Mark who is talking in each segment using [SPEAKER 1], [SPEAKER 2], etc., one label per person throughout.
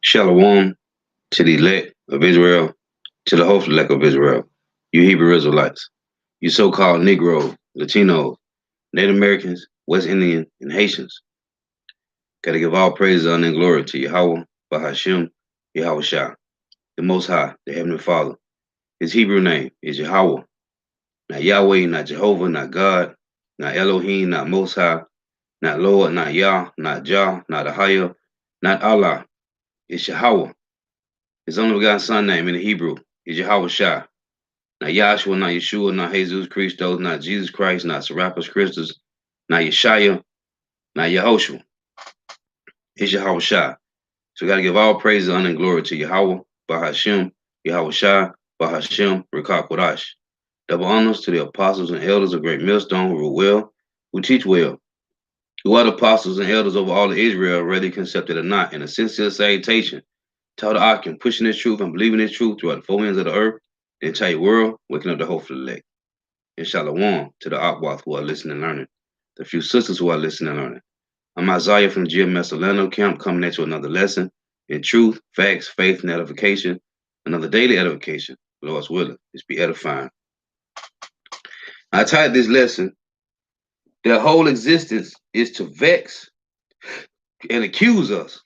[SPEAKER 1] Shalom to the elect of Israel, to the hopeful elect of Israel, you Hebrew Israelites, you so-called Negroes, Latinos, Native Americans, West Indians, and Haitians. Gotta give all praise, honor, and glory to Yahweh, Bahashim, Yahweh Shah, the Most High, the Heavenly Father. His Hebrew name is Yahweh, not Yahweh, not Jehovah, not God, not Elohim, not Most High, not Lord, not Yah, not Jah, not Ahaya, not Allah. It's Yahweh. His only begotten son name in the Hebrew is Yahweh Shah. Not Yahshua, not Yeshua, not Jesus Christos, not Jesus Christ, not Serapis Christus, not Yeshaya, not Yehoshua. It's Yahweh Shah. So we got to give all praise, honor, and glory to Yahweh, Bahashim, Yahweh Shah, Bahashim, Rekah Kodash. Double honors to the apostles and elders of Great Millstone who rule well, who teach well, who are the apostles and elders over all of Israel, whether accepted or not, in a sincere salutation. Tell the Akim, pushing this truth and believing this truth throughout the four winds of the earth, the entire world, waking up the hopeful elect. And shalom to the Akwath who are listening and learning, the few sisters who are listening and learning. I'm Isaiah from the GMS Orlando camp coming at you another lesson in truth, facts, faith, and edification. Another daily edification, Lord's willing, is be edifying. I titled this lesson, their whole existence is to vex and accuse us.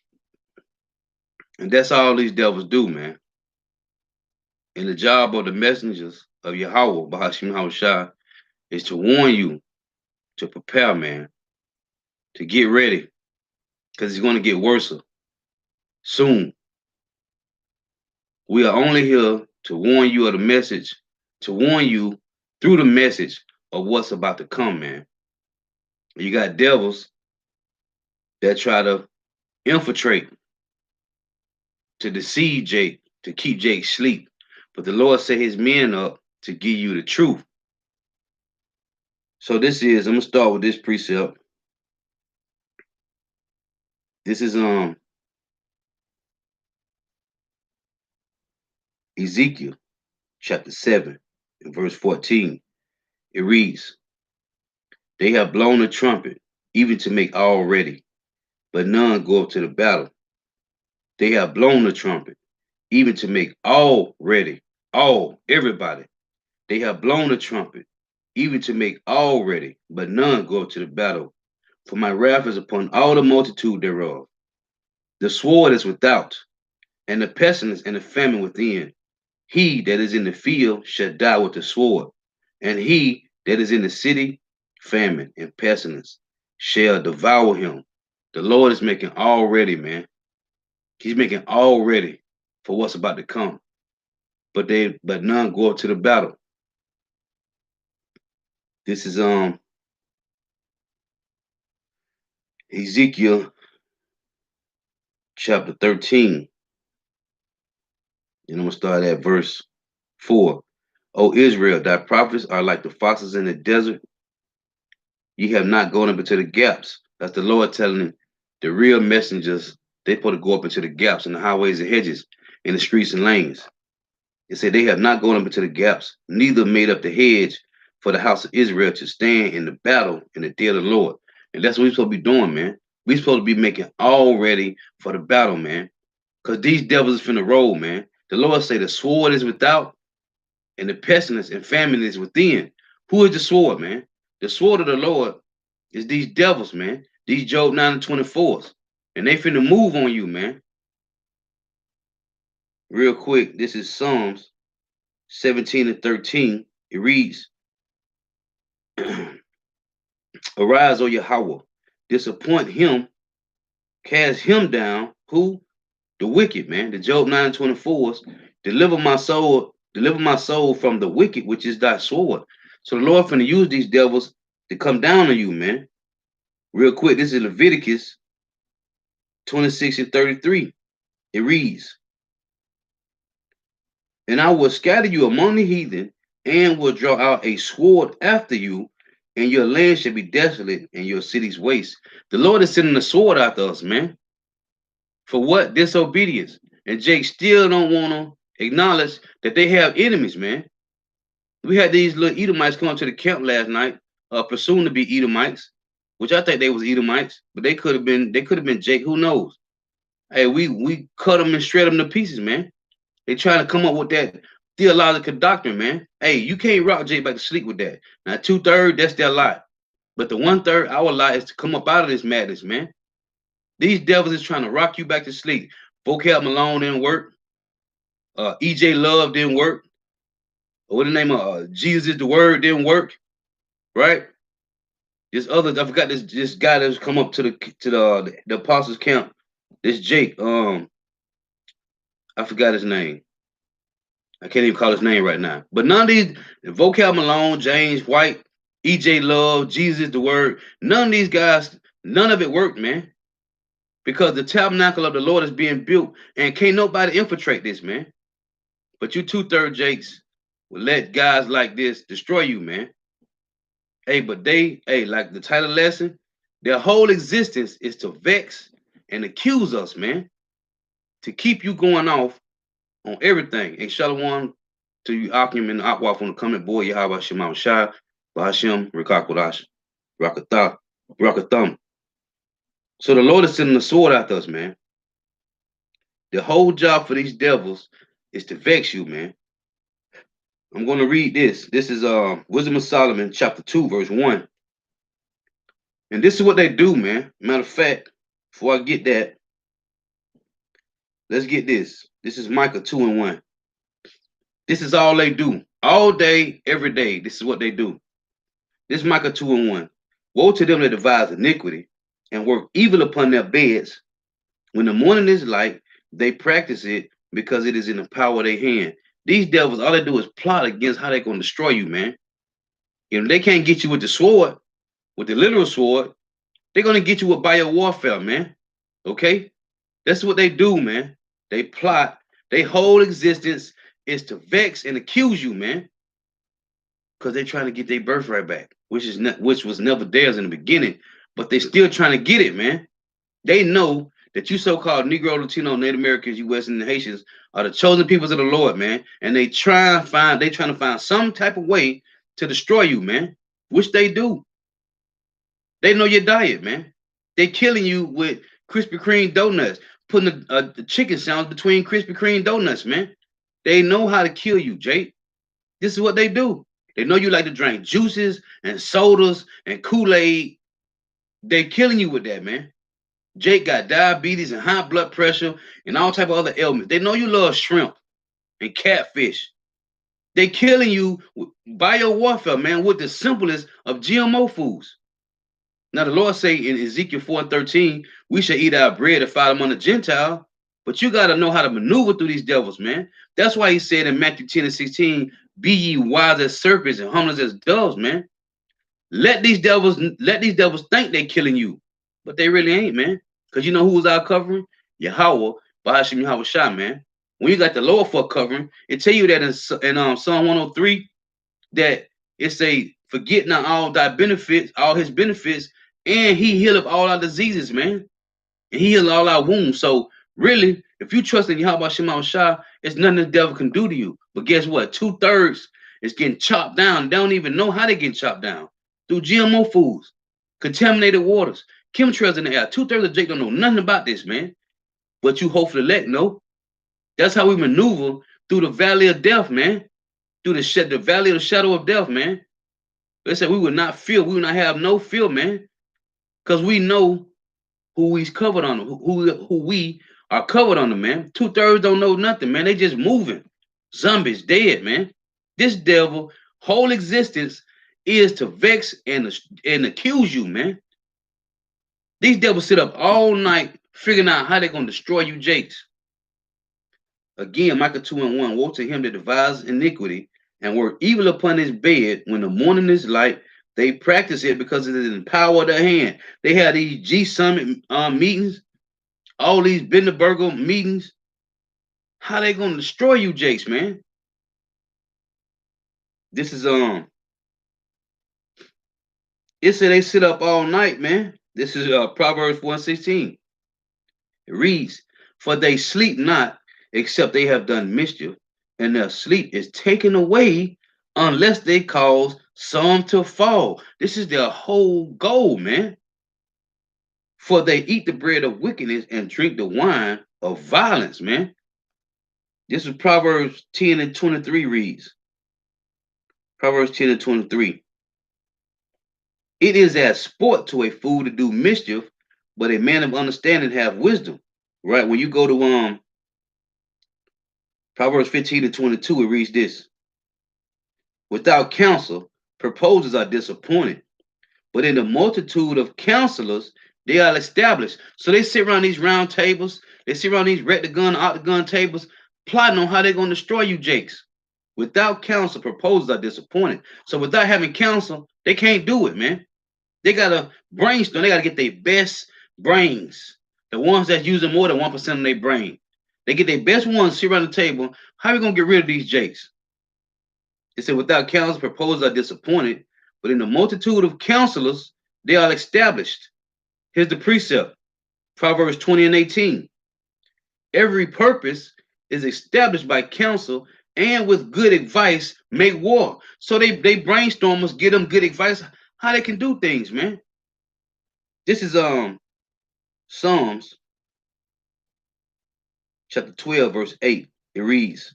[SPEAKER 1] And that's all these devils do, man. And the job of the messengers of Yahweh, Bahashim Hawashah, is to warn you, to prepare, man, to get ready, because it's going to get worse soon. We are only here to warn you of the message, to warn you through the message of what's about to come, man. You got devils that try to infiltrate, to deceive Jake, to keep Jake asleep. But the Lord set his men up to give you the truth. So this is, I'm going to start with this precept. This is Ezekiel chapter 7 and verse 14. It reads, they have blown the trumpet, even to make all ready, but none go up to the battle. They have blown the trumpet, even to make all ready, all, everybody. They have blown the trumpet, even to make all ready, but none go up to the battle. For my wrath is upon all the multitude thereof. The sword is without, and the pestilence and the famine within. He that is in the field shall die with the sword, and he that is in the city, famine and pestilence shall devour him. The Lord is making all ready, man. He's making all ready for what's about to come. But none go up to the battle. This is Ezekiel chapter 13. And I'm gonna start at verse 4. O Israel, thy prophets are like the foxes in the desert. Ye have not gone up into the gaps. That's the Lord telling the real messengers, they supposed to go up into the gaps in the highways and hedges, in the streets and lanes. It said they have not gone up into the gaps, neither made up the hedge for the house of Israel to stand in the battle in the day of the Lord. And that's what we're supposed to be doing, man. We're supposed to be making all ready for the battle, man. Because these devils is finna roll, man. The Lord say the sword is without, and the pestilence and famine is within. Who is the sword, man? The sword of the Lord is these devils, man. These Job 9 and 24s. And they finna move on you, man. Real quick, this is Psalms 17 and 13. It reads, arise, O Yahweh, disappoint him, cast him down. Who? The wicked, man. The Job 9 and 24s. Deliver my soul from the wicked, which is thy sword. So the Lord finna use these devils to come down on you, man. Real quick, this is Leviticus 26 and 33. It reads, and I will scatter you among the heathen, and will draw out a sword after you, and your land shall be desolate, and your cities waste. The Lord is sending a sword after us, man. For what? Disobedience. And Jake still don't want to acknowledge that they have enemies, man. We had these little Edomites come to the camp last night, presumed to be Edomites, which I think they was Edomites, but they could have been Jake. Who knows? Hey, we cut them and shred them to pieces, man. They trying to come up with that theological doctrine, man. Hey, you can't rock Jake back to sleep with that. Now 2/3, that's their lie. But the 1/3, our lie is to come up out of this madness, man. These devils is trying to rock you back to sleep. Vocab Malone didn't work. EJ Love didn't work. What the name of Jesus is the word didn't work, right? This other, I forgot this guy that's come up to the apostles camp. This Jake, I forgot his name. I can't even call his name right now. But none of these, Vocab Malone, James White, EJ Love, Jesus the word, none of these guys, none of it worked, man. Because the tabernacle of the Lord is being built, and can't nobody infiltrate this, man. But you 2/3 Jakes will let guys like this destroy you, man. Hey, but hey, like the title lesson, their whole existence is to vex and accuse us, man, to keep you going off on everything. And Shalom to you, Akim and Akwaf on the comment board, Yahweh Shema Shai, Bahashim, Rikakwadash, Rakatha, Rakatham. So the Lord is sending the sword after us, man. The whole job for these devils is to vex you, man. I'm going to read this. This is Wisdom of Solomon, chapter 2, verse 1. And this is what they do, man. Matter of fact, before I get that, let's get this. This is Micah 2 and 1. This is all they do. All day, every day. This is what they do. This is Micah 2 and 1. Woe to them that devise iniquity and work evil upon their beds. When the morning is light, they practice it because it is in the power of their hand. These devils, all they do is plot against how they're going to destroy you, man. If they can't get you with the sword, with the literal sword, they're going to get you with bio warfare, man. Okay? That's what they do, man. They plot. Their whole existence is to vex and accuse you, man. Because they're trying to get their birthright back, which was never theirs in the beginning. But they still trying to get it, man. They know that you so-called Negro, Latino, Native Americans, you Western and Haitians are the chosen peoples of the Lord, man. And they trying to find some type of way to destroy you, man. Which they do. They know your diet, man. They killing you with Krispy Kreme donuts, putting the chicken sandwich between Krispy Kreme donuts, man. They know how to kill you, Jake. This is what they do. They know you like to drink juices and sodas and Kool-Aid. They killing you with that, man. Jake got diabetes and high blood pressure and all type of other ailments. They know you love shrimp and catfish. They killing you with bio warfare, man, with the simplest of GMO foods. Now the Lord say in Ezekiel 4 and 13, we shall eat our bread and fight among the Gentile. But you got to know how to maneuver through these devils, man. That's why he said in Matthew 10 and 16, be ye wise as serpents and harmless as doves, man. Let these devils think they killing you, but they really ain't, man. Because you know who was our covering? Yahweh, Bahashim Yahweh Shah, man. When you got the Lord for covering, it tell you that in Psalm 103 that it say, forget not all thy benefits, all his benefits, and he healeth all our diseases, man. And he healed all our wounds. So really, if you trust in Yahweh Shema Shah, it's nothing the devil can do to you. But guess what? 2/3 is getting chopped down. They don't even know how they get chopped down. Through GMO foods, contaminated waters, chemtrails in the air. 2/3 of Jake don't know nothing about this, man. But you hopefully let know. That's how we maneuver through the valley of death, man. Through the valley of the shadow of death, man. They said we would not fear, we would not have no fear, man. Because we know who we's covered on, who we are covered on, man. 2/3 don't know nothing, man. They just moving. Zombies dead, man. This devil whole existence is to vex and accuse you, man. These devils sit up all night figuring out how they're gonna destroy you, Jakes. Again, Micah 2 and 1. Woe to him that devises iniquity and work evil upon his bed when the morning is light. They practice it because it is in the power of their hand. They have these G Summit meetings, all these Binderberger meetings. How they gonna destroy you, Jakes, man? This is It said they sit up all night, man. This is Proverbs 1:16. It reads, "For they sleep not, except they have done mischief, and their sleep is taken away unless they cause some to fall." This is their whole goal, man. For they eat the bread of wickedness and drink the wine of violence, man. This is Proverbs 10:23 reads. Proverbs 10:23. It is as sport to a fool to do mischief, but a man of understanding have wisdom. Right? When you go to Proverbs 15:22, it reads this. Without counsel, proposals are disappointed, but in the multitude of counselors, they are established. So they sit around these round tables, they sit around these rectagon, octagon tables, plotting on how they're going to destroy you, Jakes. Without counsel, proposals are disappointed. So without having counsel, they can't do it, man. They gotta brainstorm. They gotta get their best brains, the ones that's using more than 1% of their brain. They get their best ones, sit around the table. How are we gonna get rid of these Jakes? It said, without counsel, proposals are disappointed, but in the multitude of counselors, they are established. Here's the precept, Proverbs 20:18. Every purpose is established by counsel, and with good advice make war. So they brainstorm us, get them good advice, how they can do things, man. This is Psalms chapter 12, verse 8. It reads,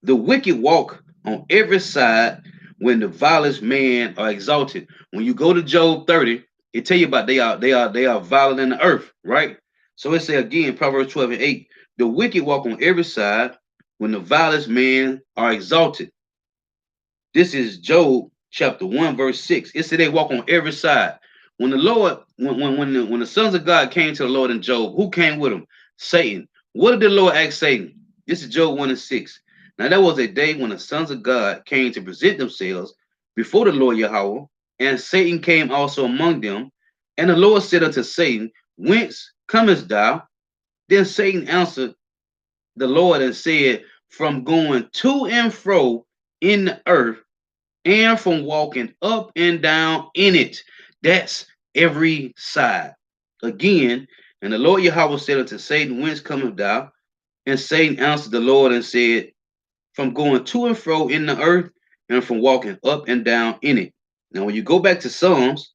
[SPEAKER 1] "The wicked walk on every side when the vilest man are exalted." When you go to Job 30, it tell you about they are violent in the earth, right? So it say again, Proverbs 12:8, "The wicked walk on every side when the vilest men are exalted." This is Job chapter 1, verse 6. It said they walk on every side. When the Lord, when the sons of God came to the Lord in Job, who came with them? Satan. What did the Lord ask Satan? This is Job 1:6. Now there was a day when the sons of God came to present themselves before the Lord Yahweh, and Satan came also among them. And the Lord said unto Satan, "Whence comest thou?" Then Satan answered the Lord and said, "From going to and fro in the earth, and from walking up and down in it." That's every side. Again, and the Lord Yahweh said unto Satan, "Whence comest thou?" And Satan answered the Lord and said, "From going to and fro in the earth, and from walking up and down in it." Now, when you go back to Psalms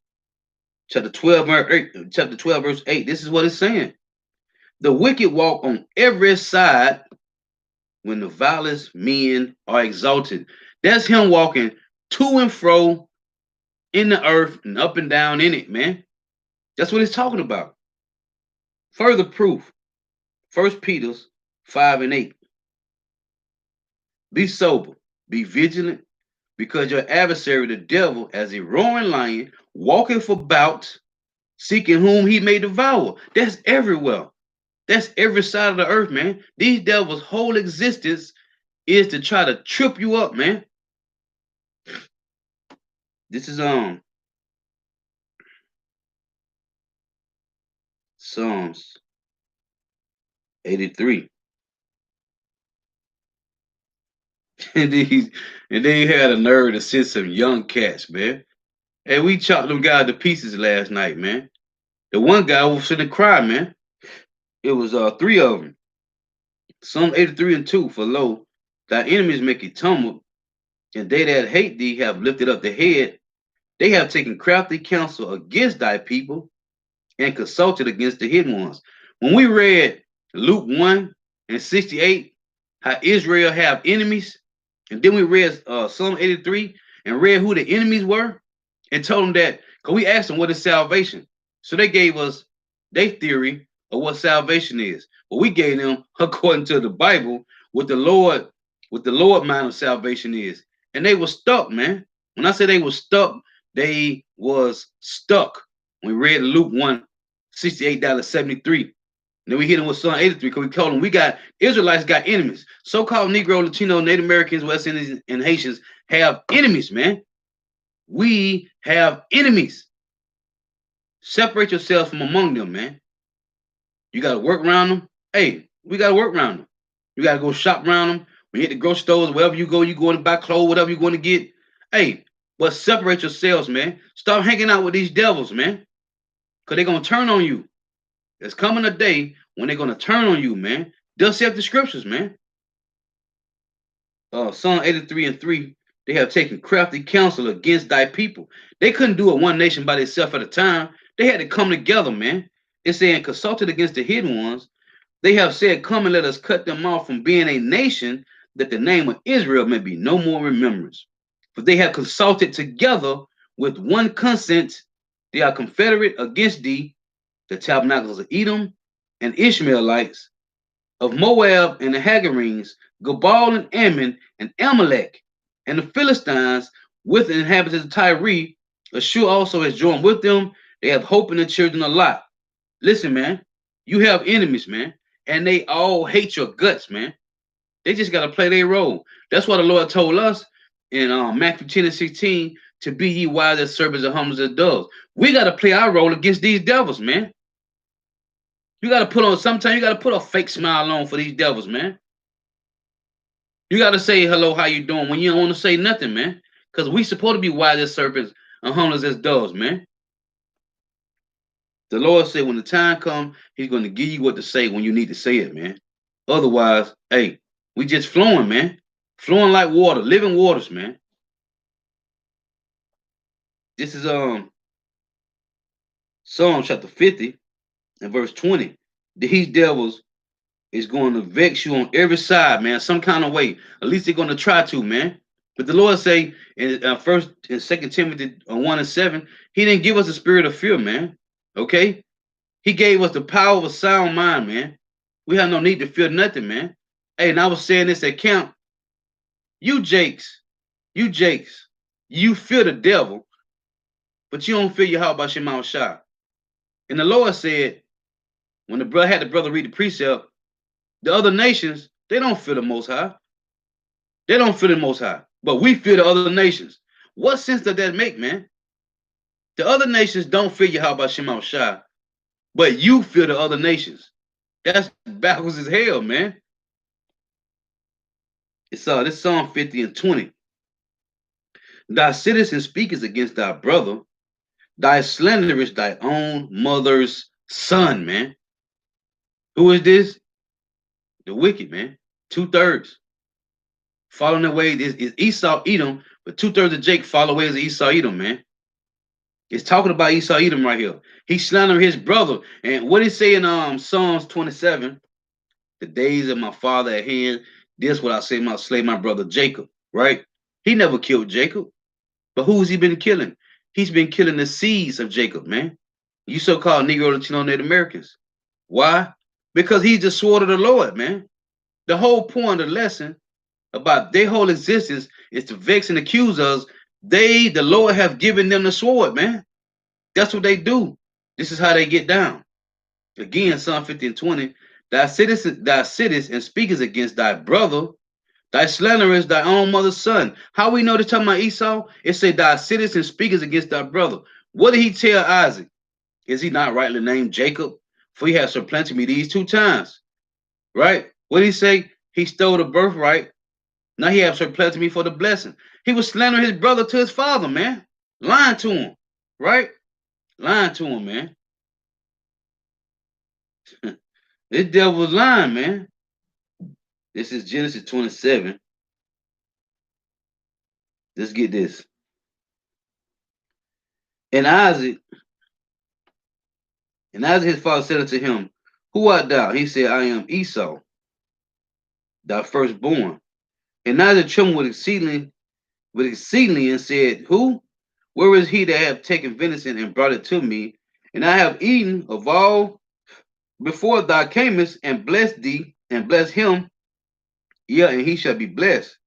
[SPEAKER 1] chapter 12, verse 8, this is what it's saying. The wicked walk on every side when the vilest men are exalted. That's him walking to and fro in the earth and up and down in it, man. That's what it's talking about. Further proof, First Peter 5:8. Be sober, be vigilant, because your adversary, the devil, as a roaring lion, walketh about, seeking whom he may devour. That's everywhere. That's every side of the earth, man. These devils' whole existence is to try to trip you up, man. This is Psalms 83. and these and they had a nerve to send some young cats, man. And we chopped them guys to pieces last night, man. The one guy was finna cry, man. It was three of them. Psalm 83:2. For lo, thy enemies make it tumble, and they that hate thee have lifted up the head. They have taken crafty counsel against thy people and consulted against the hidden ones. When we read Luke 1:68, how Israel have enemies, and then we read Psalm 83 and read who the enemies were, and told them that, because we asked them what is salvation. So they gave us their theory of what salvation is. But we gave them, according to the Bible, what the Lord mind of salvation is. And they were stuck, man. When I say they were stuck, they was stuck. We read Luke 1:68-73. Then we hit them with Psalm 83 because we told them we got Israelites got enemies. So-called Negro, Latino, Native Americans, West Indians, and Haitians have enemies, man. We have enemies. Separate yourself from among them, man. You got to work around them. Hey, we got to work around them. You got to go shop around them. When you hit the grocery stores, wherever you go to buy clothes, whatever you're going to get. Hey, But separate yourselves, man. Stop hanging out with these devils, man. Because they're going to turn on you. There's coming a day when they're going to turn on you, man. Thus saith the scriptures, man. Psalm 83 and 3, they have taken crafty counsel against thy people. They couldn't do it one nation by themselves at a time. They had to come together, man. It's saying consulted against the hidden ones. They have said, come and let us cut them off from being a nation, that the name of Israel may be no more remembrance. For they have consulted together with one consent. They are confederate against thee, the tabernacles of Edom and Ishmaelites, of Moab and the Hagarenes, Gabal and Ammon and Amalek, and the Philistines with the inhabitants of Tyre. Ashur also has joined with them. They have hope in the children of Lot. Listen, man, you have enemies, man, and they all hate your guts, man. They just got to play their role. That's what the Lord told us in Matthew 10 and 16, to be ye wise as serpents and humble as doves. We got to play our role against these devils, man. You got to put on, sometimes you got to put a fake smile on for these devils, man. You got to say, hello, how you doing, when you don't want to say nothing, man. Because we supposed to be wise as serpents and humble as doves, man. The Lord said when the time comes, he's going to give you what to say when you need to say it, man. Otherwise, hey, we just flowing, man. Flowing like water, living waters, man. This is Psalm chapter 50 and verse 20. These devils is going to vex you on every side, man, some kind of way. At least they're going to try to, man. But the Lord say in First and Second Timothy 1 and 7, He didn't give us a spirit of fear, man. Okay, He gave us the power of a sound mind, man. We have no need to fear nothing, man. Hey, and I was saying this at camp. You Jakes, you fear the devil, but you don't fear your heart about your mouth shot. And the Lord said, when the brother had the brother read the precept, the other nations, they don't fear the Most High. They don't fear the Most High, but we fear the other nations. What sense does that make, man? The other nations don't fear Yahweh Shem Shai, but you fear the other nations. That's backwards as hell, man. It's this Psalm 50 and 20. Thy citizen speakest against thy brother, thy slanderest thy own mother's son, man. Who is this? The wicked, man. 2/3. Following the way is Esau Edom, but 2/3 of Jake follow ways of Esau Edom, man. It's talking about Esau Edom right here. He's slandering his brother. And what he say in Psalms 27, the days of my father at hand, this what I say my slay my brother Jacob, right? He never killed Jacob. But who's he been killing? He's been killing the seeds of Jacob, man. You so-called Negro, Latino, Native Americans. Why? Because he's the sword of the Lord, man. The whole point of the lesson about their whole existence is to vex and accuse us. The Lord have given them the sword, man. That's what they do. This is how they get down. Again, Psalm 50 and 20, thou sittest and speakest against thy brother, thy slanderest thy own mother's son. How we know they're talking about Esau? It say thou sittest and speakest against thy brother. What did he tell Isaac? Is he not rightly named Jacob? For he has supplanted me these 2 times. Right? What did he say? He stole the birthright. Now he has supplanted me for the blessing. He was slandering his brother to his father, man. Lying to him. Right? Lying to him, man. This devil was lying, man. This is Genesis 27. Let's get this. And Isaac, his father said unto him, who art thou? He said, I am Esau, thy firstborn. And Isaac trembled with exceedingly and said, who? Where is he that hath taken venison and brought it to me? And I have eaten of all before thou camest, and blessed thee, and blessed him, yeah, and he shall be blessed.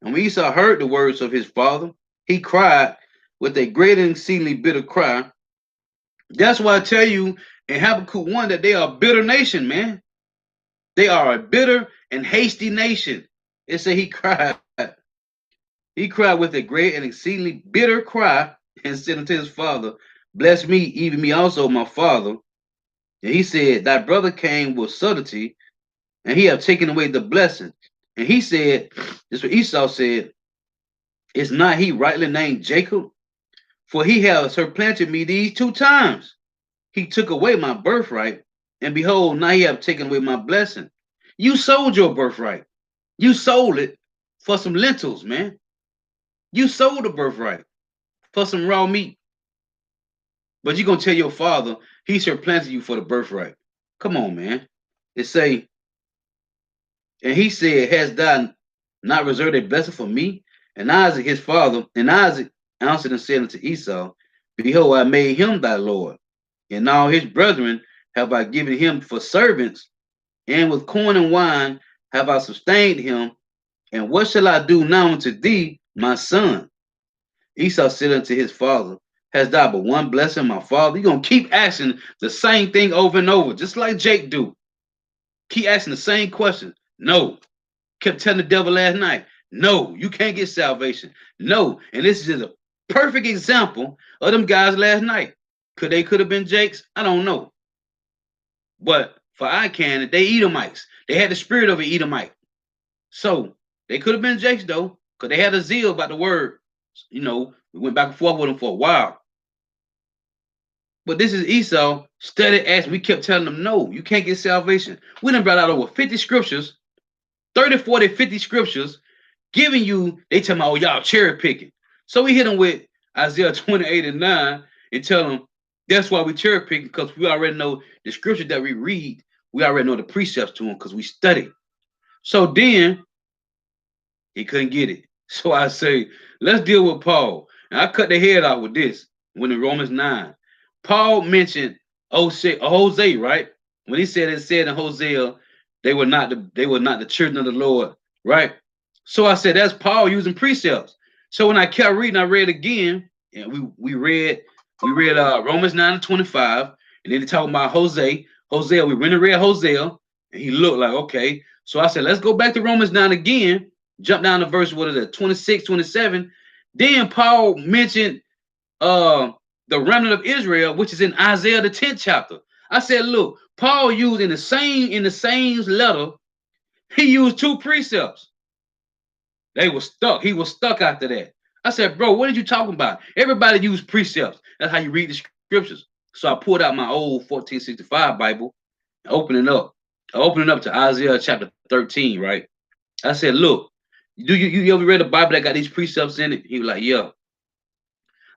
[SPEAKER 1] And when Esau heard the words of his father, he cried with a great and exceedingly bitter cry. That's why I tell you in Habakkuk 1 that they are a bitter nation, man. They are a bitter and hasty nation. It said he cried. He cried with a great and exceedingly bitter cry and said unto his father, bless me, even me also, my father. And he said, thy brother came with subtlety, and he have taken away the blessing. And he said, this is what Esau said, Is not he rightly named Jacob? For he has supplanted me these 2 times. He took away my birthright, and behold, now he have taken away my blessing. You sold your birthright. You sold it for some lentils, man. You sold the birthright for some raw meat. But you're gonna tell your father he supplanted you for the birthright. Come on, man. It say, and he said, Has thou not reserved a blessing for me? And Isaac his father, and Isaac answered and said unto Esau, Behold, I made him thy Lord, and all his brethren have I given him for servants, and with corn and wine have I sustained him. And what shall I do now unto thee, my son? Esau said unto his father, Hast thou but one blessing, my father? You're gonna keep asking the same thing over and over, just like Jake do. Keep asking the same question. No. Kept telling the devil last night, no, you can't get salvation. No. And this is just a perfect example of them guys last night. Could have been Jake's? I don't know. But for I can, they Edomites. They had the spirit of an Edomite. So they could have been Jake's though, because they had a zeal about the word. You know, we went back and forth with them for a while. But this is Esau, studied as we kept telling them, no, you can't get salvation. We done brought out over 50 scriptures, 30, 40, 50 scriptures, giving you, they tell me, oh, y'all cherry picking. So we hit them with Isaiah 28 and 9 and tell them, that's why we cherry picking, because we already know the scripture that we read, we already know the precepts to them because we study. So then he couldn't get it. So I say, let's deal with Paul. And I cut the head out with this when in Romans 9. Paul mentioned Hosea, right? When he said in Hosea, they were not the children of the Lord, right? So I said that's Paul using precepts. So when I kept reading, I read again, and we read Romans 9 and 25, and then they talking about Hosea. We went and read Hosea, and he looked like okay. So I said, let's go back to Romans 9 again, jump down to verse, what is it, 26, 27. Then Paul mentioned the remnant of Israel, which is in Isaiah the 10th chapter. I said, look, Paul used in the same letter, he used 2 precepts. They were stuck. He was stuck after that. I said, bro, what are you talking about? Everybody used precepts. That's how you read the scriptures. So I pulled out my old 1465 Bible and opened it up. I opened it up to Isaiah chapter 13, right? I said, look, you ever read a Bible that got these precepts in it? He was like, yeah.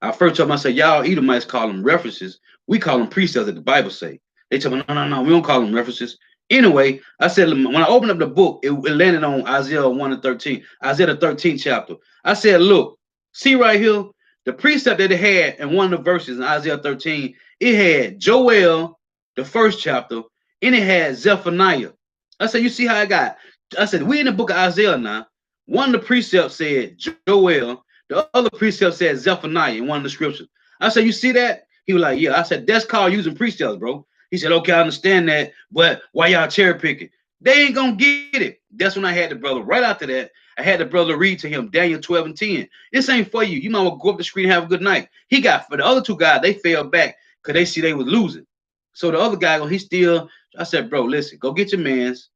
[SPEAKER 1] I first told him, I said, y'all Edomites call them references. We call them precepts that the Bible say. They told me, no, we don't call them references. Anyway, I said, when I opened up the book, it landed on Isaiah 1 and 13, Isaiah the 13th chapter. I said, look, see right here, the precept that it had in one of the verses in Isaiah 13, it had Joel, the first chapter, and it had Zephaniah. I said, you see how I got? I said, we in the book of Isaiah now. One of the precepts said Joel, the other precept said Zephaniah in one of the scriptures. I said, you see that? He was like, yeah. I said, that's called using precepts, bro. He said, okay, I understand that, but why y'all cherry picking? They ain't gonna get it. That's when I had the brother, right after that, I had the brother read to him Daniel 12 and 10. This ain't for you. You might well go up the street and have a good night. He got, for the other 2 guys, they fell back because they see they was losing. So the other guy, he still, I said, bro, listen, go get your mans,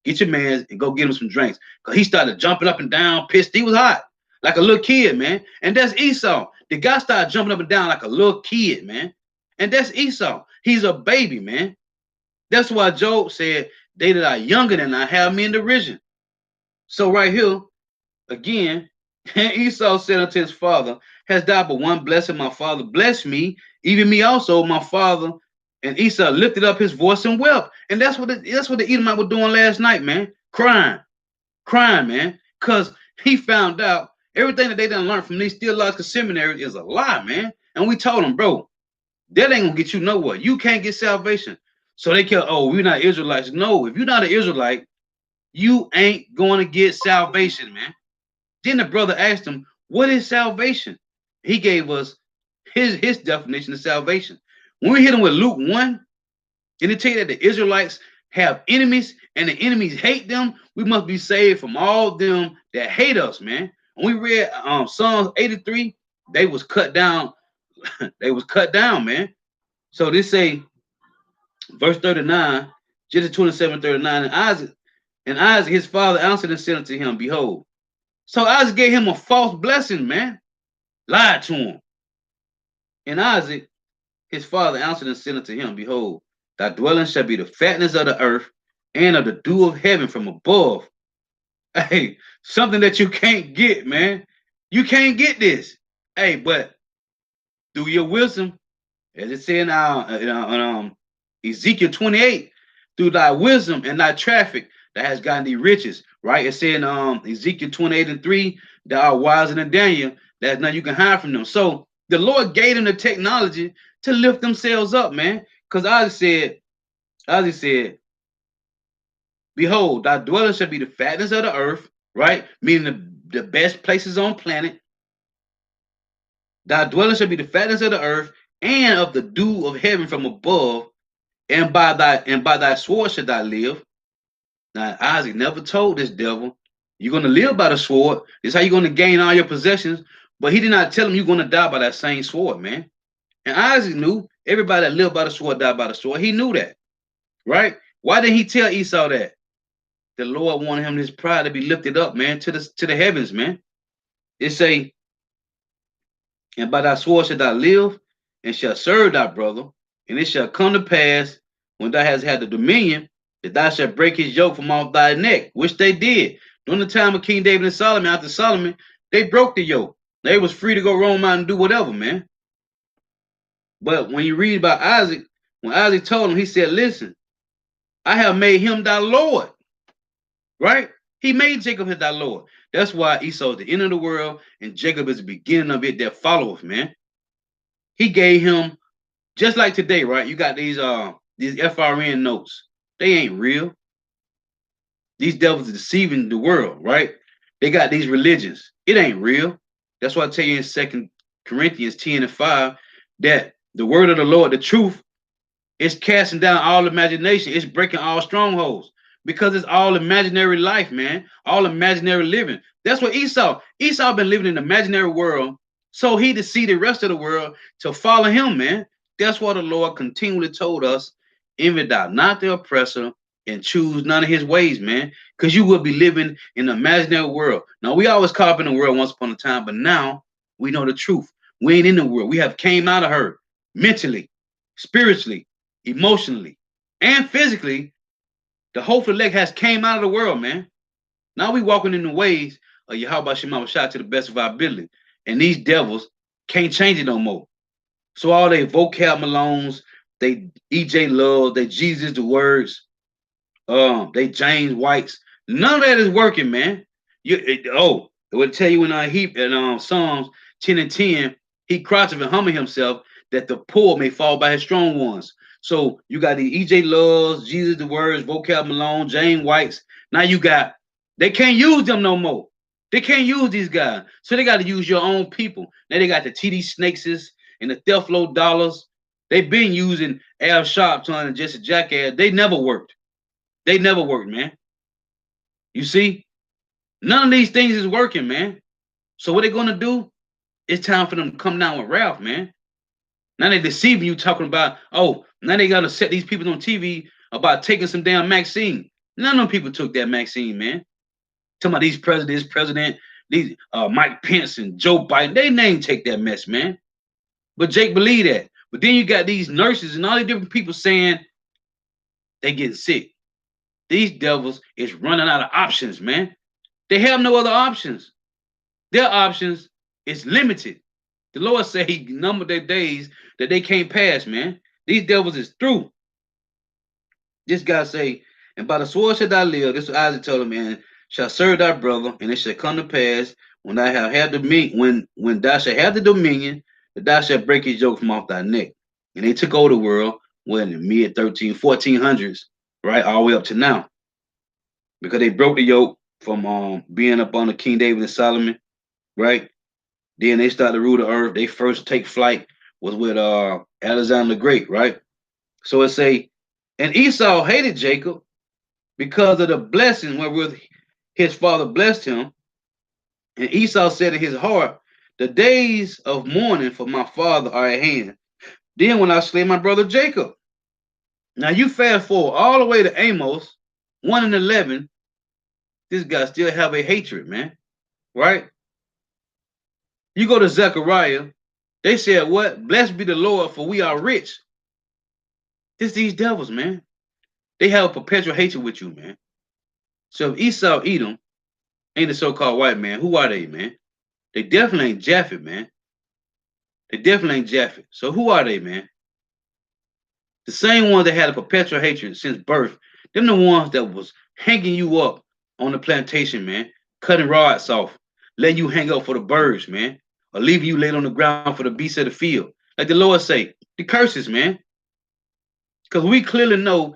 [SPEAKER 1] and go get him some drinks. Because he started jumping up and down, pissed. He was hot, like a little kid, man. And that's Esau. The guy started jumping up and down like a little kid, man. And that's Esau. He's a baby, man. That's why Job said, they that are younger than I have me in derision. So right here, again, Esau said unto his father, Hast thou but one blessing, my father? Bless me, even me also, my father. And Esau lifted up his voice and wept. And that's what the Edomite was doing last night, man. Crying, man. Because he found out everything that they done learned from these theological seminaries is a lie, man. And we told him, bro, that ain't gonna get you nowhere. You can't get salvation. So they kept, oh, we're not Israelites. No, if you're not an Israelite, you ain't going to get salvation, man. Then the brother asked him, what is salvation? He gave us his definition of salvation. When we hit him with Luke 1, and it tell you that the Israelites have enemies and the enemies hate them, we must be saved from all them that hate us, man. When we read Psalms 83, they was cut down. They was cut down, man. So this say, verse 39, Genesis 27, 39, and Isaac, his father answered and said unto him, Behold, So Isaac gave him a false blessing, man. Lied to him. And Isaac, his father, answered and said unto him, Behold, thy dwelling shall be the fatness of the earth and of the dew of heaven from above. Hey, something that you can't get, man. You can't get this. Hey, but through your wisdom, as it said in Ezekiel 28, through thy wisdom and thy traffic that has gotten thee riches, right? It said in Ezekiel 28 and 3, thou art wiser than Daniel, that now you can hide from them. So the Lord gave them the technology to lift themselves up, man. Because Isaac said, Behold, thy dwelling shall be the fatness of the earth, right? Meaning the best places on planet. Thy dwelling shall be the fatness of the earth and of the dew of heaven from above, and by thy sword shall thou live. Now Isaac never told this devil, you're gonna live by the sword. This is how you're gonna gain all your possessions. But he did not tell him you're gonna die by that same sword, man. And Isaac knew everybody that lived by the sword died by the sword. He knew that, right? Why didn't he tell Esau that? The Lord wanted him his pride to be lifted up, man, to the heavens, man. It say, and by thy sword shalt thou live, and shalt serve thy brother, and it shall come to pass when thou hast had the dominion, that thou shalt break his yoke from off thy neck, which they did. During the time of King David and Solomon, after Solomon, they broke the yoke. They was free to go roam out and do whatever, man. But when you read about Isaac, when Isaac told him, he said, Listen, I have made him thy Lord. Right? He made Jacob his thy Lord. That's why Esau is the end of the world and Jacob is the beginning of it that followeth, man. He gave him, just like today, right? You got these FRN notes. They ain't real. These devils are deceiving the world, right? They got these religions. It ain't real. That's why I tell you in 2 Corinthians 10 and 5 that the word of the Lord, the truth, is casting down all imagination. It's breaking all strongholds because it's all imaginary life, man. All imaginary living. That's what Esau been living in an imaginary world, so he to see the rest of the world to follow him, man. That's why the Lord continually told us, envy thou not the oppressor and choose none of his ways, man, because you will be living in an imaginary world. Now, we always caught up in the world once upon a time, but now we know the truth. We ain't in the world. We have came out of her mentally, spiritually, emotionally, and physically. The hopeful elect has came out of the world, man. Now we walking in the ways of Yahweh Shema Shah to the best of our ability. And these devils can't change it no more. So all they vocab Malones, they EJ Love, they Jesus the words, they James Whites, none of that is working, man. It would tell you in Psalms 10 and 10, he croucheth and humble himself that the poor may fall by his strong ones. So you got the EJ Loves, Jesus the Words, Vocab Malone, James Whites. Now they can't use them no more. They can't use these guys. So they got to use your own people. Now they got the TD Snakeses and the Theft Low Dollars. They've been using Al Sharpton and Jesse Jackass. They never worked. They never worked, man. You see? None of these things is working, man. So what they're going to do, it's time for them to come down with Ralph, man. Now they deceiving you talking about, now they got to set these people on TV about taking some damn vaccine. None of them people took that vaccine, man. Talking about these president, these Mike Pence and Joe Biden, they ain't take that mess, man. But Jake believe that. But then you got these nurses and all these different people saying they getting sick. These devils is running out of options, man. They have no other options. Their options is limited. The Lord said he numbered their days that they can't pass, man. These devils is through. This guy say, and by the sword shall thou live. This is what Isaac told him, man, shall serve thy brother, and it shall come to pass when thou shalt have when thou shalt have the dominion, that thou shalt break his yoke from off thy neck. And they took over the world in the mid 1400s, right, all the way up to now. Because they broke the yoke from being up under King David and Solomon, right? Then they started to rule the earth. They first take flight was with Alexander the Great, right? So it say, and Esau hated Jacob because of the blessing wherewith his father blessed him. And Esau said in his heart, the days of mourning for my father are at hand. Then when I slay my brother Jacob. Now you fast forward all the way to Amos 1 and 11. This guy still have a hatred, man. right? You go to Zechariah, they said, what? Blessed be the Lord, for we are rich. This these devils, man. They have a perpetual hatred with you, man. So if Esau, Edom, ain't the so-called white man, who are they, man? They definitely ain't Japhet, man. They definitely ain't Japhet. So who are they, man? The same ones that had a perpetual hatred since birth. Them the ones that was hanging you up on the plantation, man. Cutting rods off, letting you hang up for the birds, man. Or leaving you laid on the ground for the beasts of the field. Like the Lord say, the curses, man. Because we clearly know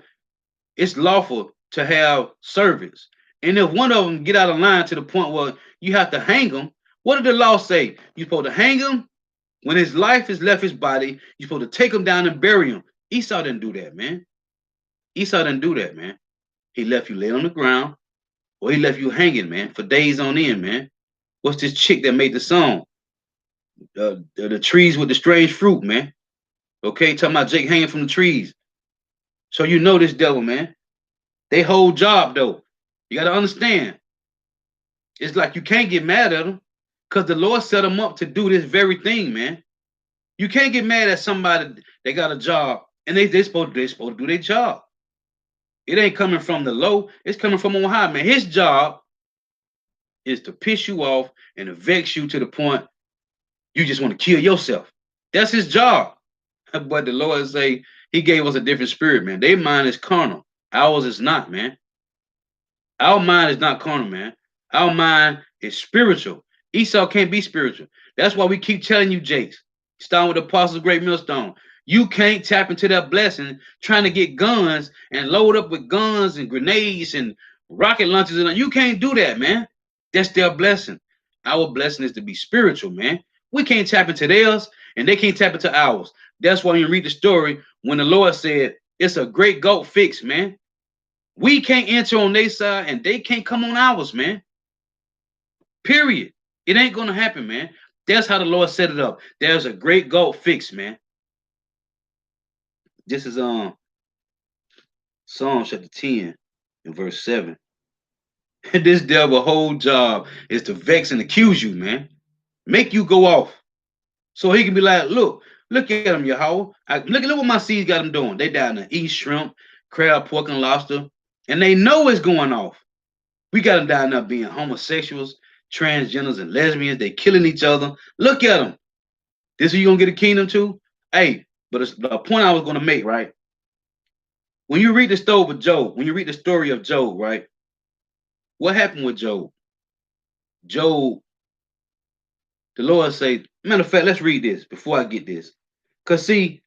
[SPEAKER 1] it's lawful to have servants. And if one of them get out of line to the point where you have to hang them, what did the law say? You're supposed to hang him when his life has left his body. You're supposed to take him down and bury him. Esau didn't do that, man. Esau didn't do that, man. He left you laid on the ground, or he left you hanging, man, for days on end, man. What's this chick that made the song? The trees with the strange fruit, man. Okay, talking about Jake hanging from the trees. So you know this devil, man. They whole job though. You got to understand. It's like you can't get mad at them because the Lord set them up to do this very thing, man. You can't get mad at somebody that got a job and they supposed to do their job. It ain't coming from the low. It's coming from on high, man. His job is to piss you off and to vex you to the point you just want to kill yourself. That's his job. But the Lord say he gave us a different spirit, man. Their mind is carnal. Ours is not, man. Our mind is not carnal, man. Our mind is spiritual. Esau can't be spiritual. That's why we keep telling you, Jakes, starting with the Apostles' Great Millstone. You can't tap into that blessing trying to get guns and load up with guns and grenades and rocket launchers. And you can't do that, man. That's their blessing. Our blessing is to be spiritual, man. We can't tap into theirs and they can't tap into ours. That's why you read the story when the Lord said, it's a great gulf fix, man. We can't enter on their side and they can't come on ours, man. Period. It ain't gonna happen, man. That's how the Lord set it up. There's a great gulf fix, man. This is Psalm chapter 10 and verse 7. This devil whole job is to vex and accuse you, man. Make you go off. So he can be like, look at him, Yahweh. Look what my seeds got them doing. They down there eat shrimp, crab, pork, and lobster. And they know it's going off. We got them down there being homosexuals, transgenders, and lesbians. They killing each other. Look at them. This is you gonna get a kingdom to? Hey, but it's the point I was gonna make, right? When you read the story of Job, when you read the story of Job, right? What happened with Job? Job, the Lord say, matter of fact, let's read this before I get this. Because see,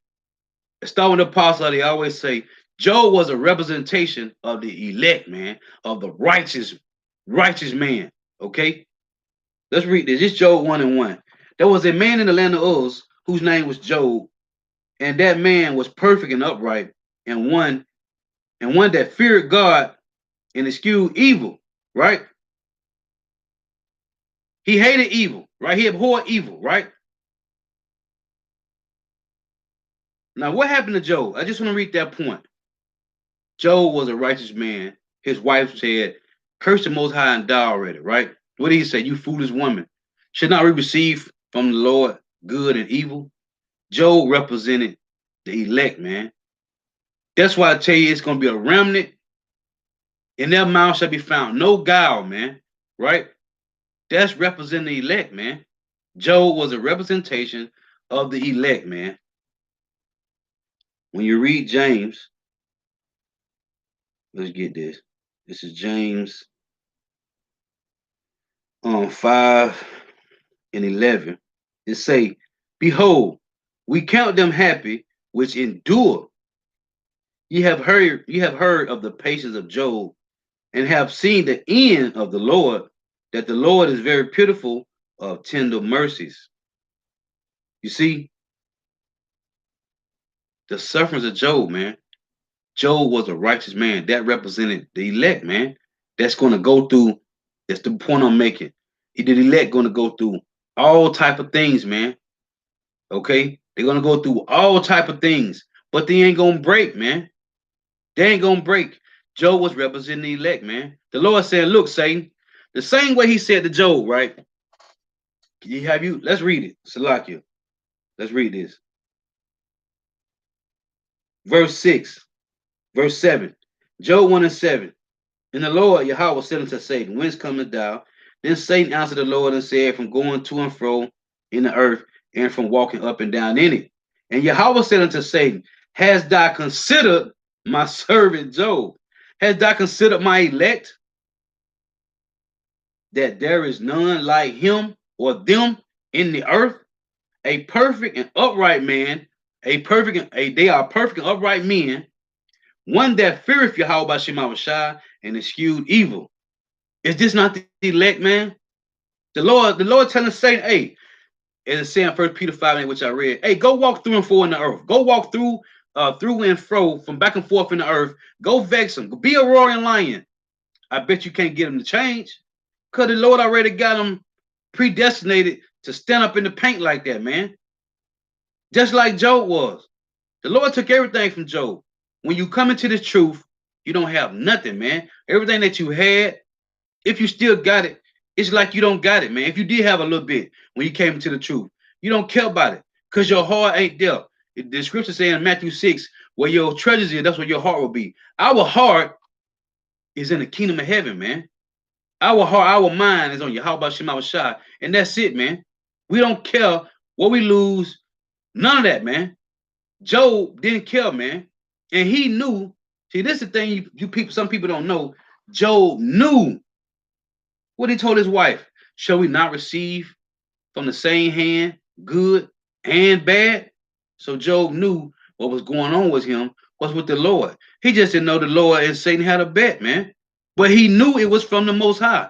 [SPEAKER 1] starting with the apostle, they always say Job was a representation of the elect, man, of the righteous man. Okay? Let's read this. It's Job 1:1. There was a man in the land of Uz whose name was Job, and that man was perfect and upright, and one that feared God and eschewed evil, right? He hated evil, right? He abhorred evil, right? Now, what happened to Job? I just want to read that point. Job was a righteous man. His wife said, curse the Most High and die already, right? What did he say? You foolish woman. Should not we receive from the Lord good and evil? Job represented the elect, man. That's why I tell you it's going to be a remnant. In their mouth shall be found no guile, man, right? That's representing the elect, man. Job was a representation of the elect, man. When you read James, let's get this. This is James 5:11. It say, behold, we count them happy which endure. Ye have heard of the patience of Job, and have seen the end of the Lord, that the Lord is very pitiful of tender mercies. You see, the sufferings of Job, man. Job was a righteous man. That represented the elect, man. That's going to go through, that's the point I'm making. The elect going to go through all type of things, man. Okay? They're going to go through all type of things, but they ain't going to break, man. They ain't going to break. Job was representing the elect, man. The Lord said, look, Satan, the same way he said to Job, right? You let's read it. Salakia. Let's read this. Verse 6, verse 7. Job 1 and 7. And the Lord Yahweh said unto Satan, Whence comest thou? Then Satan answered the Lord and said, From going to and fro in the earth, and from walking up and down in it. And Yahweh said unto Satan, Hast thou considered my servant Job? Hast thou considered my elect, that there is none like him or them in the earth? A perfect and upright man, they are perfect and upright men, one that feareth Yahweh by Shema Shai and eschewed evil. Is this not the elect, man? The Lord telling Satan, hey, as it said in 1 Peter 5, which I read, hey, go walk through and fro in the earth. Go walk through and fro from back and forth in the earth. Go vex him. Be a roaring lion. I bet you can't get him to change. Because the Lord already got him predestinated to stand up in the paint like that, man. Just like Job was. The Lord took everything from Job. When you come into the truth, you don't have nothing, man. Everything that you had, if you still got it, it's like you don't got it, man. If you did have a little bit when you came into the truth, you don't care about it because your heart ain't there. The scripture saying in Matthew 6, where your treasures is, that's where your heart will be. Our heart is in the kingdom of heaven, man. Our heart, our mind is on Yahweh Shema Shai, and that's it, man. We don't care what we lose, none of that, man. Job didn't care, man, and he knew. See, this is the thing you people, some people don't know. Job knew what he told his wife. Shall we not receive from the same hand good and bad? So Job knew what was going on with him was with the Lord. He just didn't know the Lord and Satan had a bet, man. But he knew it was from the Most High,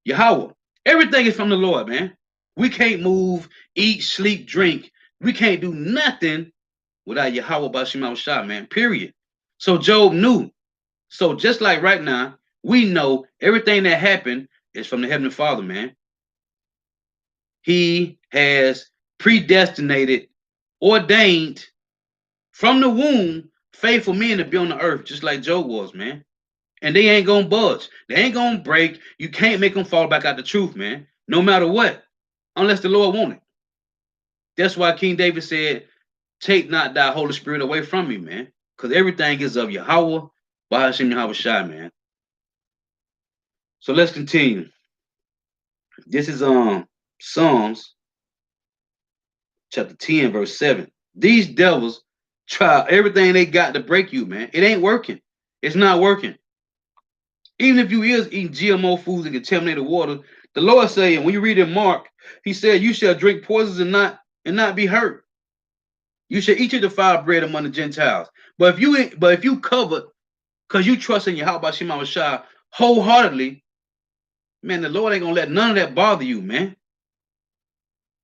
[SPEAKER 1] Yahweh. Everything is from the Lord, man. We can't move, eat, sleep, drink. We can't do nothing without Yahweh Bashim Shah, man. Period. So Job knew. So just like right now, we know everything that happened is from the Heavenly Father, man. He has predestinated, ordained from the womb faithful men to be on the earth, just like Job was, man. And they ain't gonna budge. They ain't gonna break. You can't make them fall back out the truth, man. No matter what, unless the Lord want it. That's why King David said, "Take not thy Holy Spirit away from me, man," because everything is of Yahweh, Bahashim Yahweh Shai, man. So let's continue. This is Psalms chapter 10, verse 7. These devils try everything they got to break you, man. It ain't working. It's not working. Even if you is eating GMO foods and contaminated water, the Lord saying, when you read in Mark, he said, you shall drink poisons and not be hurt. You shall eat your defiled bread among the Gentiles. But if you cover, because you trust in Yahweh Shema Shai wholeheartedly, man, the Lord ain't gonna let none of that bother you, man.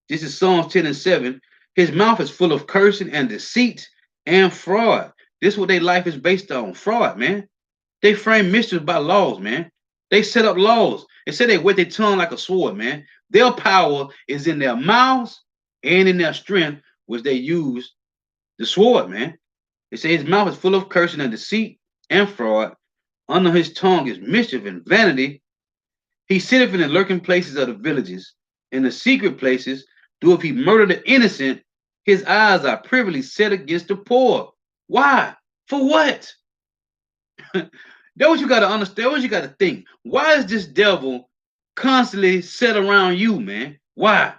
[SPEAKER 1] This is Psalms 10 and 7. His mouth is full of cursing and deceit and fraud. This is what their life is based on. Fraud, man. They frame mysteries by laws, man. They set up laws and say they wet their tongue like a sword, man. Their power is in their mouths and in their strength, which they use the sword, man. They say his mouth is full of cursing and deceit and fraud. Under his tongue is mischief and vanity. He sitteth in the lurking places of the villages. In the secret places doeth he murder the innocent. His eyes are privily set against the poor. Why? For what? That's what you got to understand. What you got to think. Why is this devil constantly set around you, man? Why?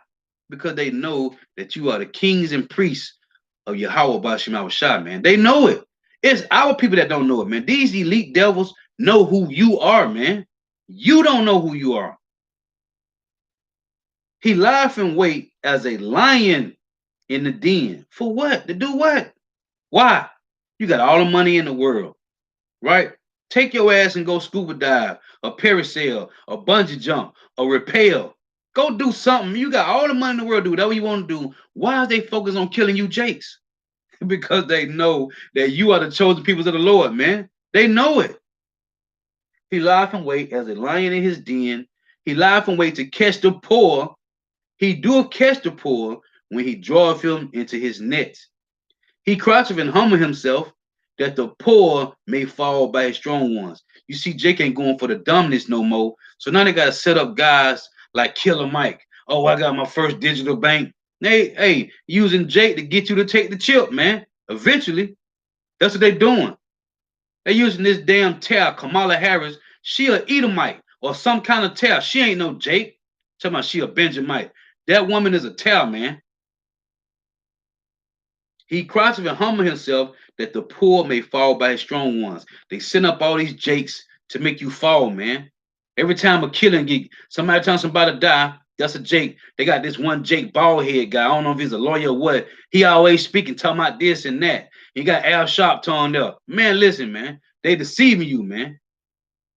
[SPEAKER 1] Because they know that you are the kings and priests of Yahweh Bashim Shai, man. They know it. It's our people that don't know it, man. These elite devils know who you are, man. You don't know who you are. He lieth in wait as a lion in the den. For what? To do what? Why? You got all the money in the world, right? Take your ass and go scuba dive, a parasail, a bungee jump, a rappel. Go do something. You got all the money in the world to do whatever you want to do. Why are they focused on killing you, Jakes? Because they know that you are the chosen peoples of the Lord, man. They know it. He lieth in wait as a lion in his den. He lieth in wait to catch the poor. He doeth catch the poor when he draweth him into his net. He croucheth and humble himself, that the poor may fall by his strong ones. You see, Jake ain't going for the dumbness no more. So now they got to set up guys like Killer Mike. Oh, I got my first digital bank. Hey, using Jake to get you to take the chip, man. Eventually, that's what they doing. They using this damn tear, Kamala Harris. She a Edomite or some kind of tear. She ain't no Jake. Talking about she a Benjamite. That woman is a tear, man. He cries and humble himself that the poor may fall by his strong ones. They send up all these Jakes to make you fall, man. Every time a killing get somebody tells somebody to die, that's a Jake. They got this one Jake bald head guy. I don't know if he's a lawyer or what. He always speaking, talking about this and that. He got Al Sharp turned up. Man, listen, man. They deceiving you, man.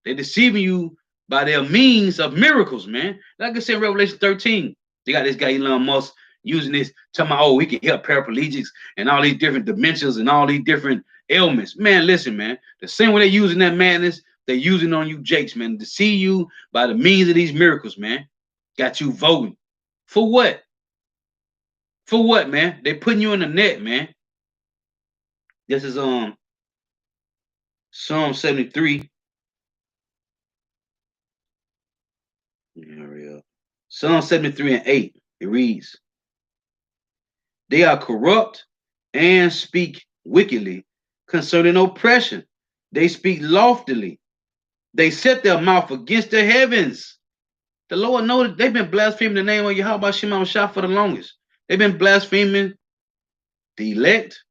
[SPEAKER 1] They deceiving you by their means of miracles, man. Like I said in Revelation 13, they got this guy Elon Musk using this, talking about, oh, we can help paraplegics and all these different dimensions and all these different ailments. Man, listen, man. The same way they're using that madness, they're using on you Jakes, man, to see you by the means of these miracles, man. Got you voting. For what? For what, man? They putting you in the net, man. This is Psalm 73. Hurry up. Psalm 73 and 8. It reads, they are corrupt and speak wickedly concerning oppression. They speak loftily. They set their mouth against the heavens. The Lord knows that they've been blaspheming the name of Yahweh Shema Shah for the longest. They've been blaspheming the elect.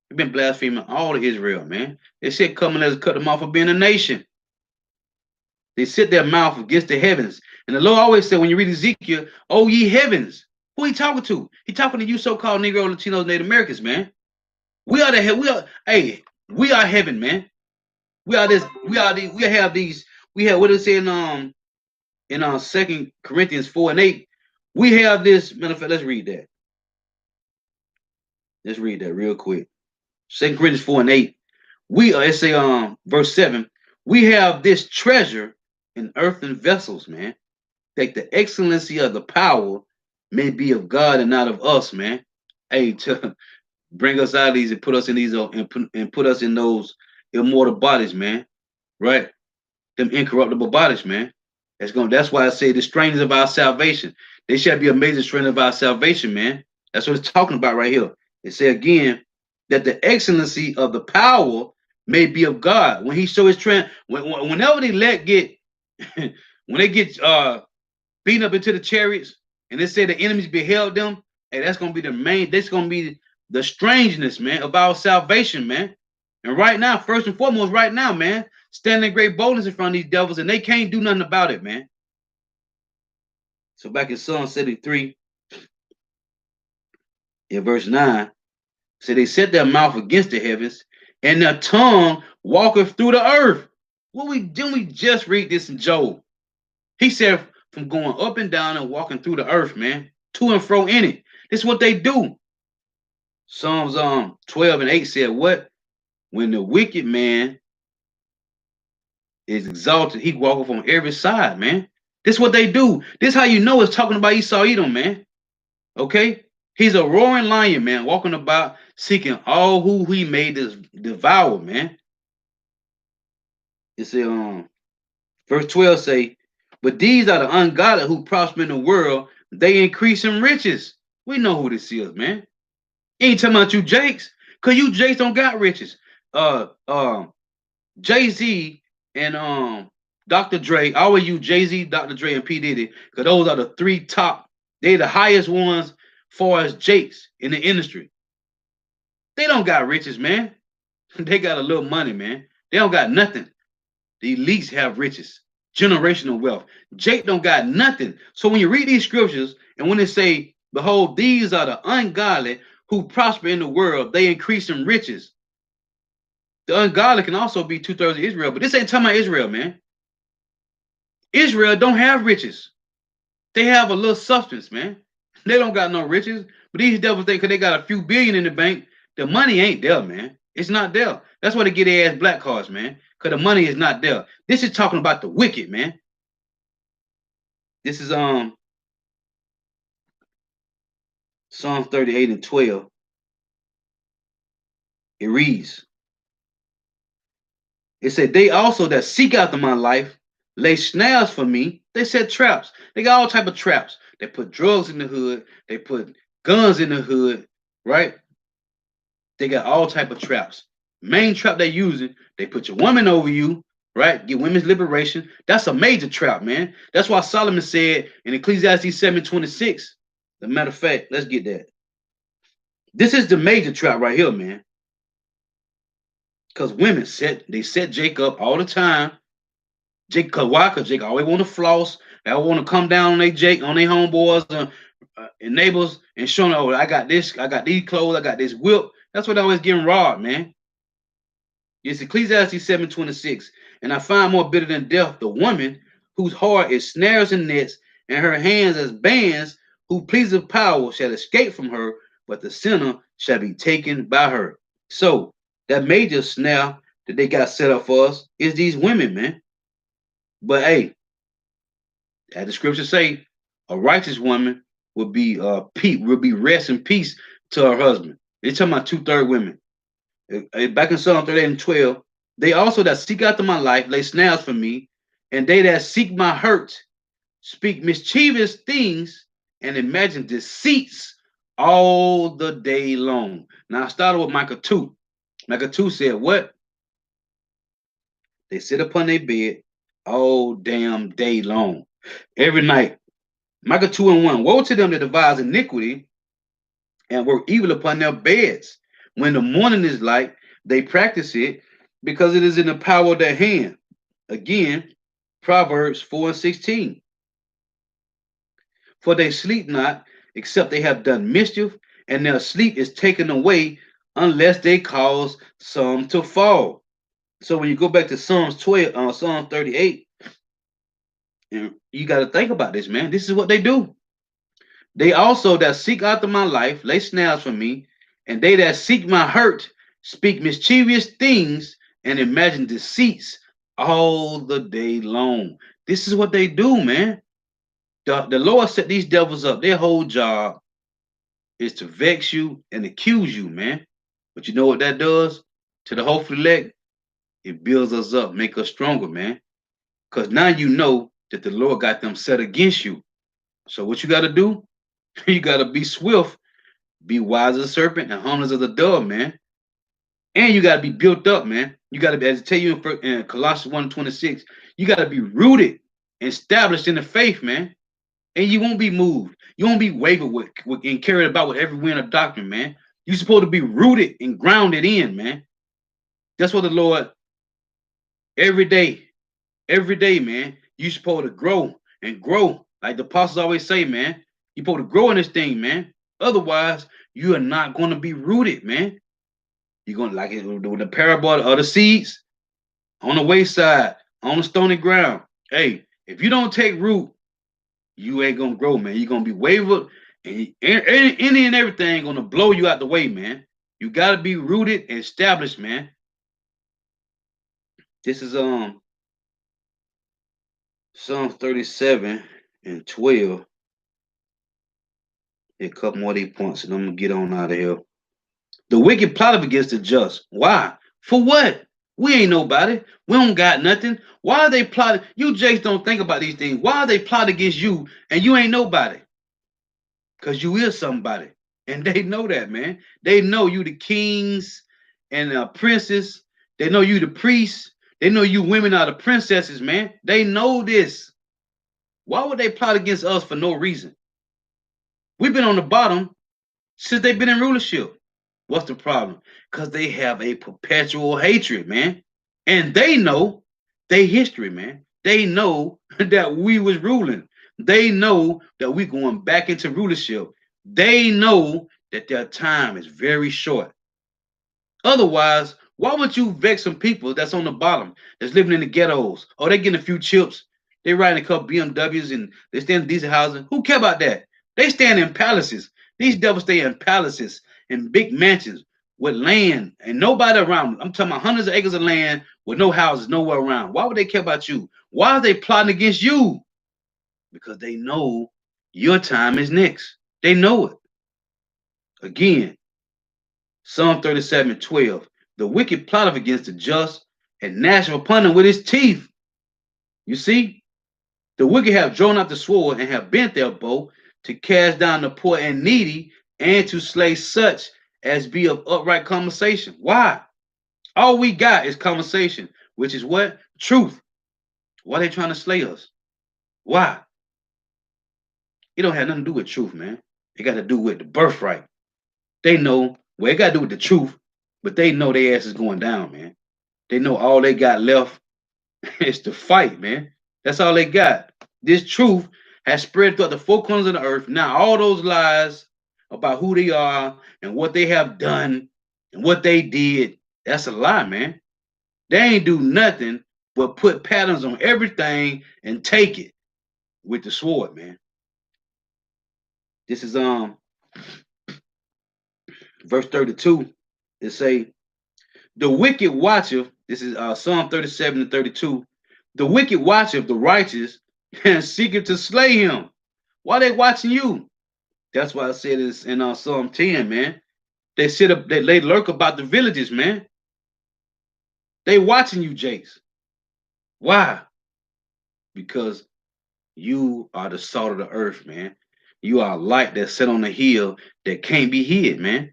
[SPEAKER 1] They've been blaspheming all of Israel, man. They said coming as cut them off of being a nation. They set their mouth against the heavens. And the Lord always said, when you read Ezekiel, oh, ye heavens. Who he talking to? He talking to you so-called Negro, Latinos, Native Americans, man. We are we are heaven, man. We are this, we have these, we have what it say in 2 Corinthians 4 and 8. We have this, matter of fact, let's read that. Let's read that real quick. 2 Corinthians 4 and 8. We are, let's say verse 7. We have this treasure in earthen vessels, man. That the excellency of the power may be of God and not of us, man. Hey, to bring us out of these and put us in these and put us in those immortal bodies, man. Right? Them incorruptible bodies, man. That's why I say the strength of our salvation. They shall be a major strength of our salvation, man. That's what it's talking about right here. It say again that the excellency of the power may be of God. When he show his trend, whenever they when they get beaten up into the chariots, and they say the enemies beheld them, and that's gonna be that's gonna be the strangeness, man, of our salvation, man. And right now, first and foremost, right now, man, standing in great boldness in front of these devils, and they can't do nothing about it, man. So back in Psalm 73, in verse 9, so they set their mouth against the heavens, and their tongue walketh through the earth. Didn't we just read this in Job? He said from going up and down and walking through the earth, man, to and fro in it. This is what they do. Psalms 12 and 8 said, what? When the wicked man is exalted, he walketh on every side, man. This is what they do. This is how you know it's talking about Esau Edom, man. Okay? He's a roaring lion, man, walking about seeking all who he may devour, man. It said, verse 12 say, but these are the ungodly who prosper in the world. They increase in riches. We know who this is, man. Ain't talking about you Jakes, because you Jakes don't got riches. Jay-Z and Dr. Dre, I always use Jay-Z, Dr. Dre, and P. Diddy, because those are the three top. They're the highest ones far as Jakes in the industry. They don't got riches, man. They got a little money, man. They don't got nothing. The elites have riches, generational wealth. Jake don't got nothing. So when you read these scriptures, and when they say, behold, these are the ungodly who prosper in the world, they increase in riches. The ungodly can also be 2/3 of Israel, but this ain't talking about Israel, man. Israel don't have riches. They have a little substance, man. They don't got no riches. But these devils think because they got a few billion in the bank, the money ain't there, man. It's not there. That's why they get their ass black cards, man. Because the money is not there. This is talking about the wicked, man. This is Psalms 38 and 12. It reads, it said, they also that seek after my life lay snares for me They set traps. They got all type of traps. They put drugs in the hood. They put guns in the hood, right? They got all type of traps. Main trap they using, they put your woman over you, right? Get women's liberation. That's a major trap, man. That's why Solomon said in Ecclesiastes 7:26. As a matter of fact, let's get that. This is the major trap right here, man. Because women set Jake up all the time. Jake, cause why? Cause Jake always want to floss. They always want to come down on their homeboys and neighbors and showing, oh, I got this, I got these clothes, I got this whip. That's what they always getting robbed, man. It's Ecclesiastes 7:26. And I find more bitter than death the woman whose heart is snares and nets, and her hands as bands, who pleaseth power shall escape from her, but the sinner shall be taken by her. So that major snare that they got set up for us is these women, man. But hey, as the scriptures say, a righteous woman will be rest and peace to her husband. They're talking about 2/3 women. Back in Psalm 38 and 12, they also that seek after my life lay snares for me, and they that seek my hurt speak mischievous things and imagine deceits all the day long. Now I started with Micah 2. Micah 2 said, what? They sit upon their bed all damn day long. Every night. Micah 2 and 1. Woe to them that devise iniquity and work evil upon their beds. When the morning is light, they practice it because it is in the power of their hand. Again, Proverbs 4:16. For they sleep not, except they have done mischief, and their sleep is taken away unless they cause some to fall. So when you go back to Psalms 12, Psalm 38, and you got to think about this, man. This is what they do. They also that seek after my life lay snares for me, and they that seek my hurt speak mischievous things and imagine deceits all the day long. This is what they do, man. The Lord set these devils up. Their whole job is to vex you and accuse you, man. But you know what that does to the hopeful elect? It builds us up, make us stronger, man. Because now you know that the Lord got them set against you. So what you got to do? You got to be swift, be wise as a serpent, and harmless as a dove, man. And you got to be built up, man. You got to be, as I tell you in Colossians 1:26, you got to be rooted, established in the faith, man. And you won't be moved. You won't be wavered and carried about with every wind of doctrine, man. You're supposed to be rooted and grounded in, man. That's what the Lord, every day, man, you're supposed to grow and grow. Like the apostles always say, man, you're supposed to grow in this thing, man. Otherwise, you are not going to be rooted, man. You're going to like it with the parable of the seeds on the wayside, on the stony ground. Hey, if you don't take root, you ain't gonna grow, man. You're gonna be wavered, and any and everything gonna blow you out the way, man. You gotta be rooted and established, man. This is Psalm 37 and 12. A couple more of these points, and I'm gonna get on out of here. The wicked plot against the just. Why? For what? We ain't nobody. We don't got nothing. Why are they plotting? You Jakes don't think about these things. Why are they plotting against you and you ain't nobody? Because you is somebody. And they know that, man. They know you the kings and the princes. They know you the priests. They know you women are the princesses, man. They know this. Why would they plot against us for no reason? We've been on the bottom since they've been in rulership. What's the problem? Because they have a perpetual hatred, man. And they know their history, man. They know that we was ruling. They know that we're going back into rulership. They know that their time is very short. Otherwise, why would you vex some people that's on the bottom, that's living in the ghettos? Oh, they getting a few chips. They riding a couple BMWs and they stay in decent housing. Who care about that? They stand in palaces. These devils stay in palaces and big mansions with land and nobody around. I'm talking about hundreds of acres of land with no houses, nowhere around. Why would they care about you? Why are they plotting against you? Because they know your time is next. They know it. Again, Psalm 37:12. The wicked plotteth against the just and gnasheth upon them with his teeth. You see? The wicked have drawn out the sword and have bent their bow to cast down the poor and needy and to slay such as be of upright conversation. Why? All we got is conversation, which is what? Truth. Why they trying to slay us? Why? It don't have nothing to do with truth, man. It got to do with the birthright. They know, well, it got to do with the truth, but they know their ass is going down, man. They know all they got left is to fight, man. That's all they got. This truth has spread throughout the four corners of the earth. Now, all those lies about who they are and what they have done and what they did, that's a lie, man. They ain't do nothing but put patterns on everything and take it with the sword, man. This is verse 32. It say, the wicked watcheth, this is Psalm 37 and 32. The wicked watcheth the righteous and seeketh to slay him. Why they watching you? That's why I said it's in Psalm 10, man. They sit up, they lurk about the villages, man. They watching you, Jakes. Why? Because you are the salt of the earth, man. You are a light that's set on a hill that can't be hid, man.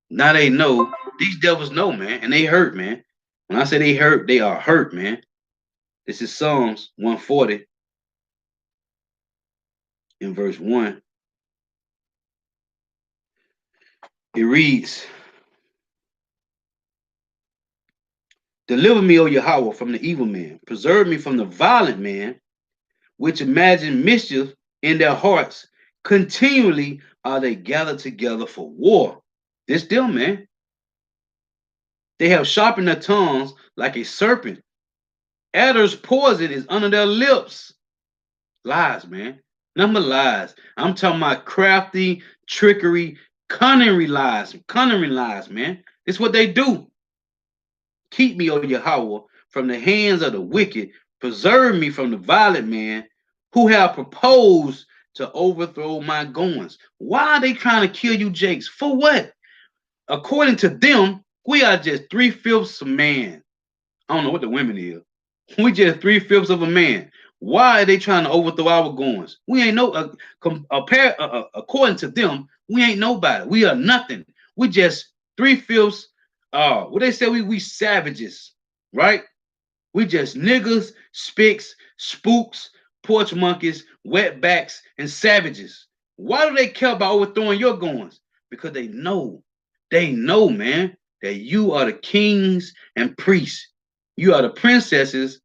[SPEAKER 1] Now they know, these devils know, man, and they hurt, man. When I say they hurt, they are hurt, man. This is Psalms 140 in verse 1. It reads, deliver me, O Yahweh, from the evil man. Preserve me from the violent man, which imagine mischief in their hearts. Continually are they gathered together for war. This them, man. They have sharpened their tongues like a serpent. Adder's poison is under their lips. Lies, man. Number lies. I'm talking about crafty, trickery, cunning lies, man. It's what they do. Keep me, O Yahweh, from the hands of the wicked. Preserve me from the violent man who have proposed to overthrow my goings. Why are they trying to kill you, Jakes? For what? According to them, we are just 3/5 of man. I don't know what the women is. We just 3/5 of a man. Why are they trying to overthrow our goings? We ain't no according to them, we ain't nobody. We are nothing. We just 3/5. What they say, we savages, right? We just niggas, spicks, spooks, porch monkeys, wetbacks, and savages. Why do they care about overthrowing your goings? Because they know, man, that you are the kings and priests. You are the princesses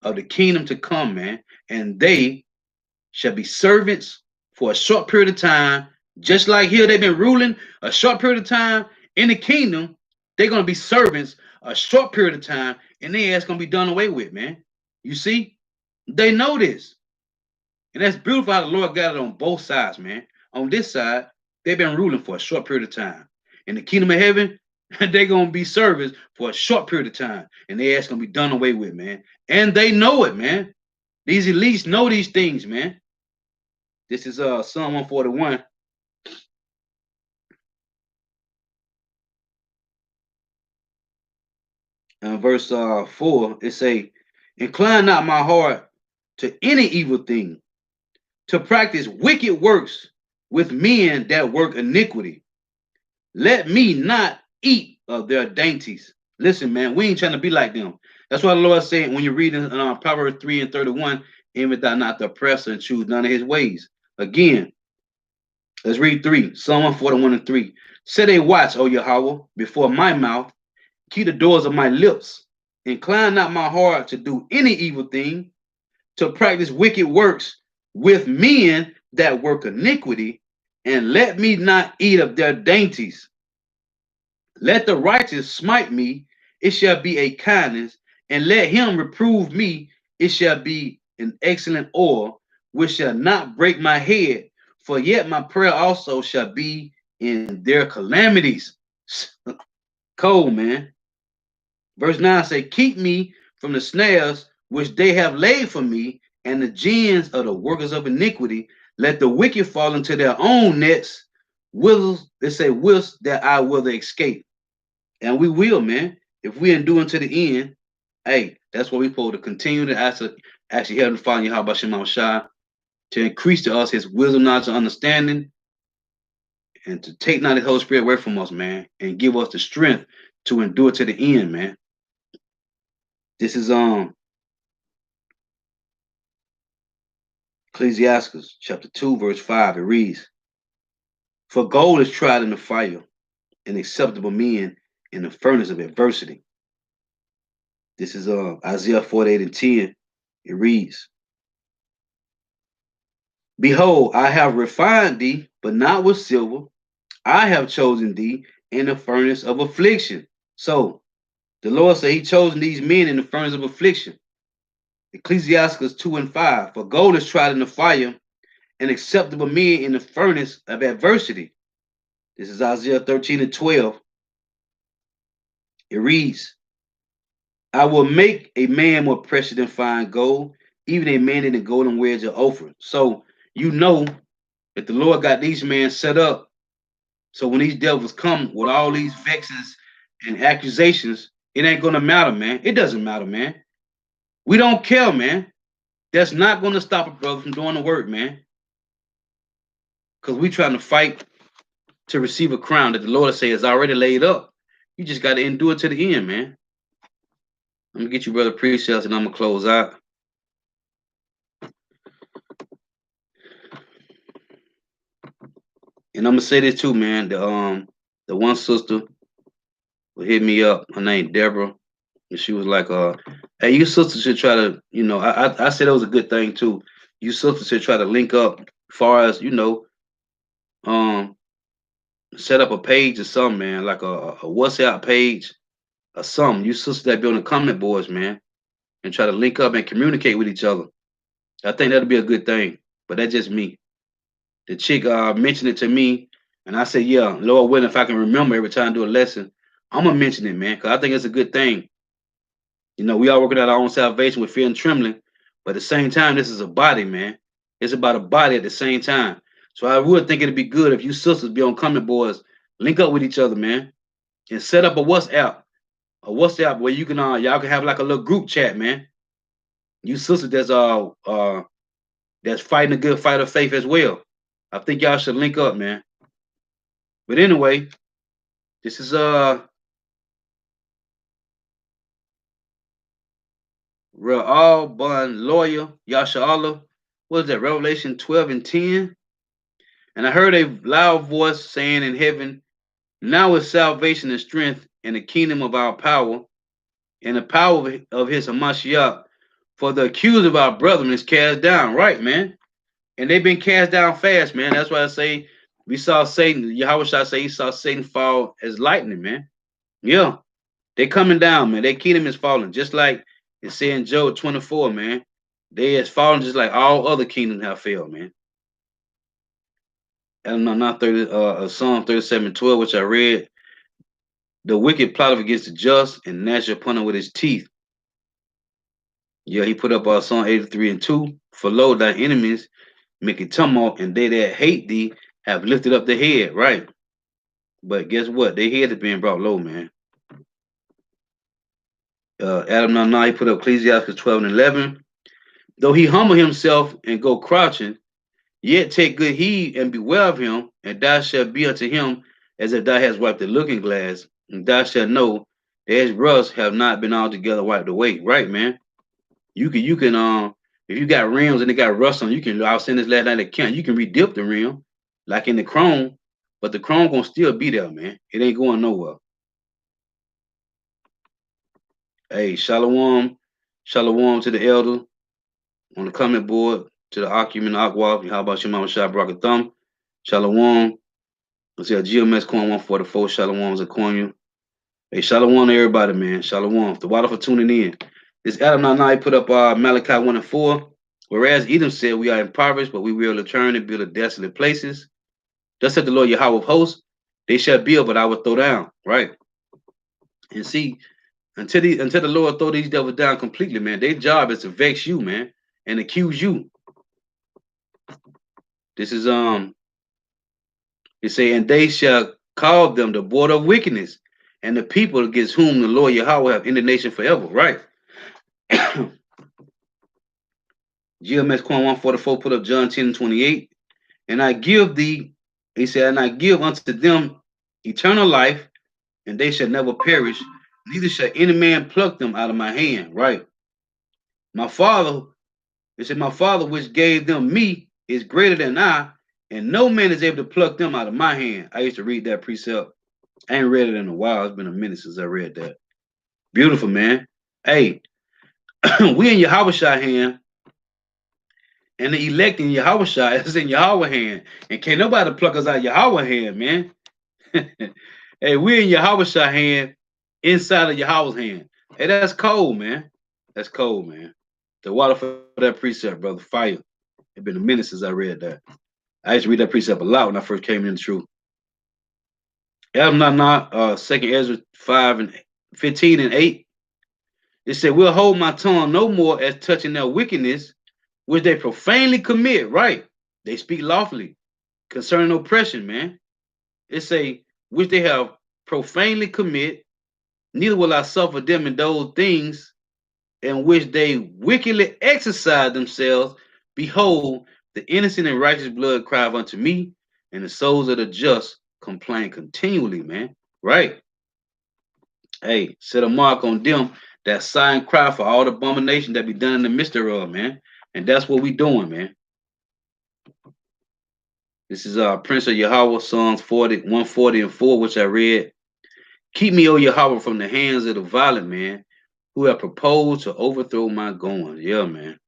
[SPEAKER 1] of the kingdom to come, man, and they shall be servants for a short period of time. Just like here, they've been ruling a short period of time in the kingdom. They're gonna be servants a short period of time, and their ass gonna be done away with, man. You see, they know this, and that's beautiful how the Lord got it on both sides, man. On this side, they've been ruling for a short period of time. In the kingdom of heaven, they're gonna be servants for a short period of time, and their ass gonna be done away with, man. And they know it, man. These elites know these things, man. This is Psalm 141. Verse 4, it say, incline not my heart to any evil thing, to practice wicked works with men that work iniquity. Let me not eat of their dainties. Listen, man, we ain't trying to be like them. That's why the Lord said when you're reading Proverbs 3 and 31, envy thou not the oppressor and choose none of his ways. Again, let's read 3. Psalm 141 and 3. Set a watch, O Yahweh, before my mouth. Keep the doors of my lips. Incline not my heart to do any evil thing, to practice wicked works with men that work iniquity, and let me not eat of their dainties. Let the righteous smite me, it shall be a kindness, and let him reprove me, it shall be an excellent oil, which shall not break my head, for yet my prayer also shall be in their calamities. Cold, man. Verse 9 say, keep me from the snares which they have laid for me, and the gins of the workers of iniquity. Let the wicked fall into their own nets. They say, wills that I will escape. And we will, man. If we endure to the end, hey, that's what we're supposed to continue to ask. Actually, Heavenly Father, Yahweh Shema Shai, to increase to us his wisdom, knowledge, and understanding, and to take not his Holy Spirit away from us, man, and give us the strength to endure to the end, man. This is Ecclesiastes chapter 2, verse 5. It reads, "For gold is tried in the fire, and acceptable men in the furnace of adversity." This is Isaiah 48 and 10. It reads, "Behold, I have refined thee, but not with silver. I have chosen thee in the furnace of affliction." So the Lord said he chosen these men in the furnace of affliction. Ecclesiastes 2 and 5. "For gold is tried in the fire, and acceptable men in the furnace of adversity." This is Isaiah 13 and 12. It reads, "I will make a man more precious than fine gold, even a man in the golden wedge of Ophir." So you know that the Lord got these men set up. So when these devils come with all these vexes and accusations, it ain't gonna matter, man. It doesn't matter, man. We don't care, man. That's not gonna stop a brother from doing the work, man. Because we trying to fight to receive a crown that the Lord say is already laid up. You just got to endure to the end, man. I'm gonna get you brother pre-sales and I'm gonna close out. And I'm gonna say this too, man. The one sister who hit me up, her name Deborah, and she was like, hey, you sisters should try to, I said it was a good thing too. You sisters should try to link up, as far as um, set up a page or something, man, like a WhatsApp page or something. You sisters that be on the comment boards, man, and try to link up and communicate with each other. I think that'd be a good thing. But that's just me. The chick mentioned it to me, and I said, "Yeah, Lord willing, if I can remember every time I do a lesson, I'm gonna mention it, man, because I think it's a good thing. We all working out our own salvation with fear and trembling, but at the same time, this is a body, man. It's about a body at the same time. So I would think it'd be good if you sisters be on comment boards, link up with each other, man, and set up a WhatsApp where you can y'all can have like a little group chat, man. You sisters that's fighting a good fight of faith as well. I think y'all should link up, man. But anyway, this is Real All Bun Lawyer Yasha Allah. What is that? Revelation 12 and 10. And I heard a loud voice saying in heaven, "Now is salvation and strength and the kingdom of our power and the power of his Hamashiach. For the accuser of our brethren is cast down." Right, man. And they've been cast down fast, man. That's why I say we saw Satan, Yahweh Shai say he saw Satan fall as lightning, man. Yeah. They coming down, man. Their kingdom is falling. Just like it said in Job 24, man. They has fallen just like all other kingdoms have failed, man. And not 30 Psalm 37:12, which I read. "The wicked plot against the just and gnash upon him with his teeth." Yeah, he put up Psalm 83 and 2. "For lo, thy enemies make a tumult, and they that hate thee have lifted up their head." Right. But guess what? Their head is being brought low, man. Adam 9, he put up Ecclesiastes 12 and 11. "Though he humble himself and go crouching, yet take good heed and beware of him, and thou shalt be unto him as if thou hast wiped the looking glass, and thou shalt know that his rust have not been altogether wiped away." Right, man. You can if you got rims and they got rust on, you can. I was saying this last night at camp. You can redip the rim, like in the chrome, but the chrome gonna still be there, man. It ain't going nowhere. Hey, shalom to the elder on the comment board, to the Akim Aqua. How about your mama Shah Brakathum? Shalom. Let's see, GMS Coin 144. Shalom Zakonya. Hey, shalom to everybody, man. Shalom. The water for tuning in. This Adam Nana put up Malachi 1 and 4. "Whereas Edom said, we are impoverished, but we will return and build a desolate places. Thus said the Lord Yahweh of hosts, they shall build, but I will throw down." Right. And see, until the Lord throw these devils down completely, man, their job is to vex you, man, and accuse you. This is it say, "And they shall call them the border of wickedness, and the people against whom the Lord Yahweh have indignation forever." Right. GMS Quan 144 put up John 10 and 28. And I give thee, he said, and I give unto them eternal life, and they shall never perish, neither shall any man pluck them out of my hand. Right. My father, he said, my father which gave them me is greater than I, and no man is able to pluck them out of my hand. I used to read that precept. I ain't read it in a while. It's been a minute since I read that. Beautiful, man. Hey, we in Yahweh hand, and the elect in Yahweh is in Yahweh hand. And can't nobody pluck us out of Yahweh hand, man. Hey, we in Yahweh hand, inside of Yahweh's hand. Hey, that's cold, man. That's cold, man. The water for that precept, brother. Fire. It's been a minute since I read that. I used to read that precept a lot when I first came into the truth. Second Ezra 5 and 15 and 8. It said, we'll hold my tongue no more as touching their wickedness, which they profanely commit. Right. They speak lawfully concerning oppression, man. It say, which they have profanely commit, neither will I suffer them in those things in which they wickedly exercise themselves. Behold, the innocent and righteous blood cry unto me, and the souls of the just complain continually, man. Right. Hey, set a mark on them that sign cry for all the abomination that be done in the midst thereof, man. And that's what we doing, man. This is Prince of Yahweh, Psalms 140 and 4, which I read. Keep me, O Yahweh, from the hands of the violent man who have proposed to overthrow my goings. Yeah, man.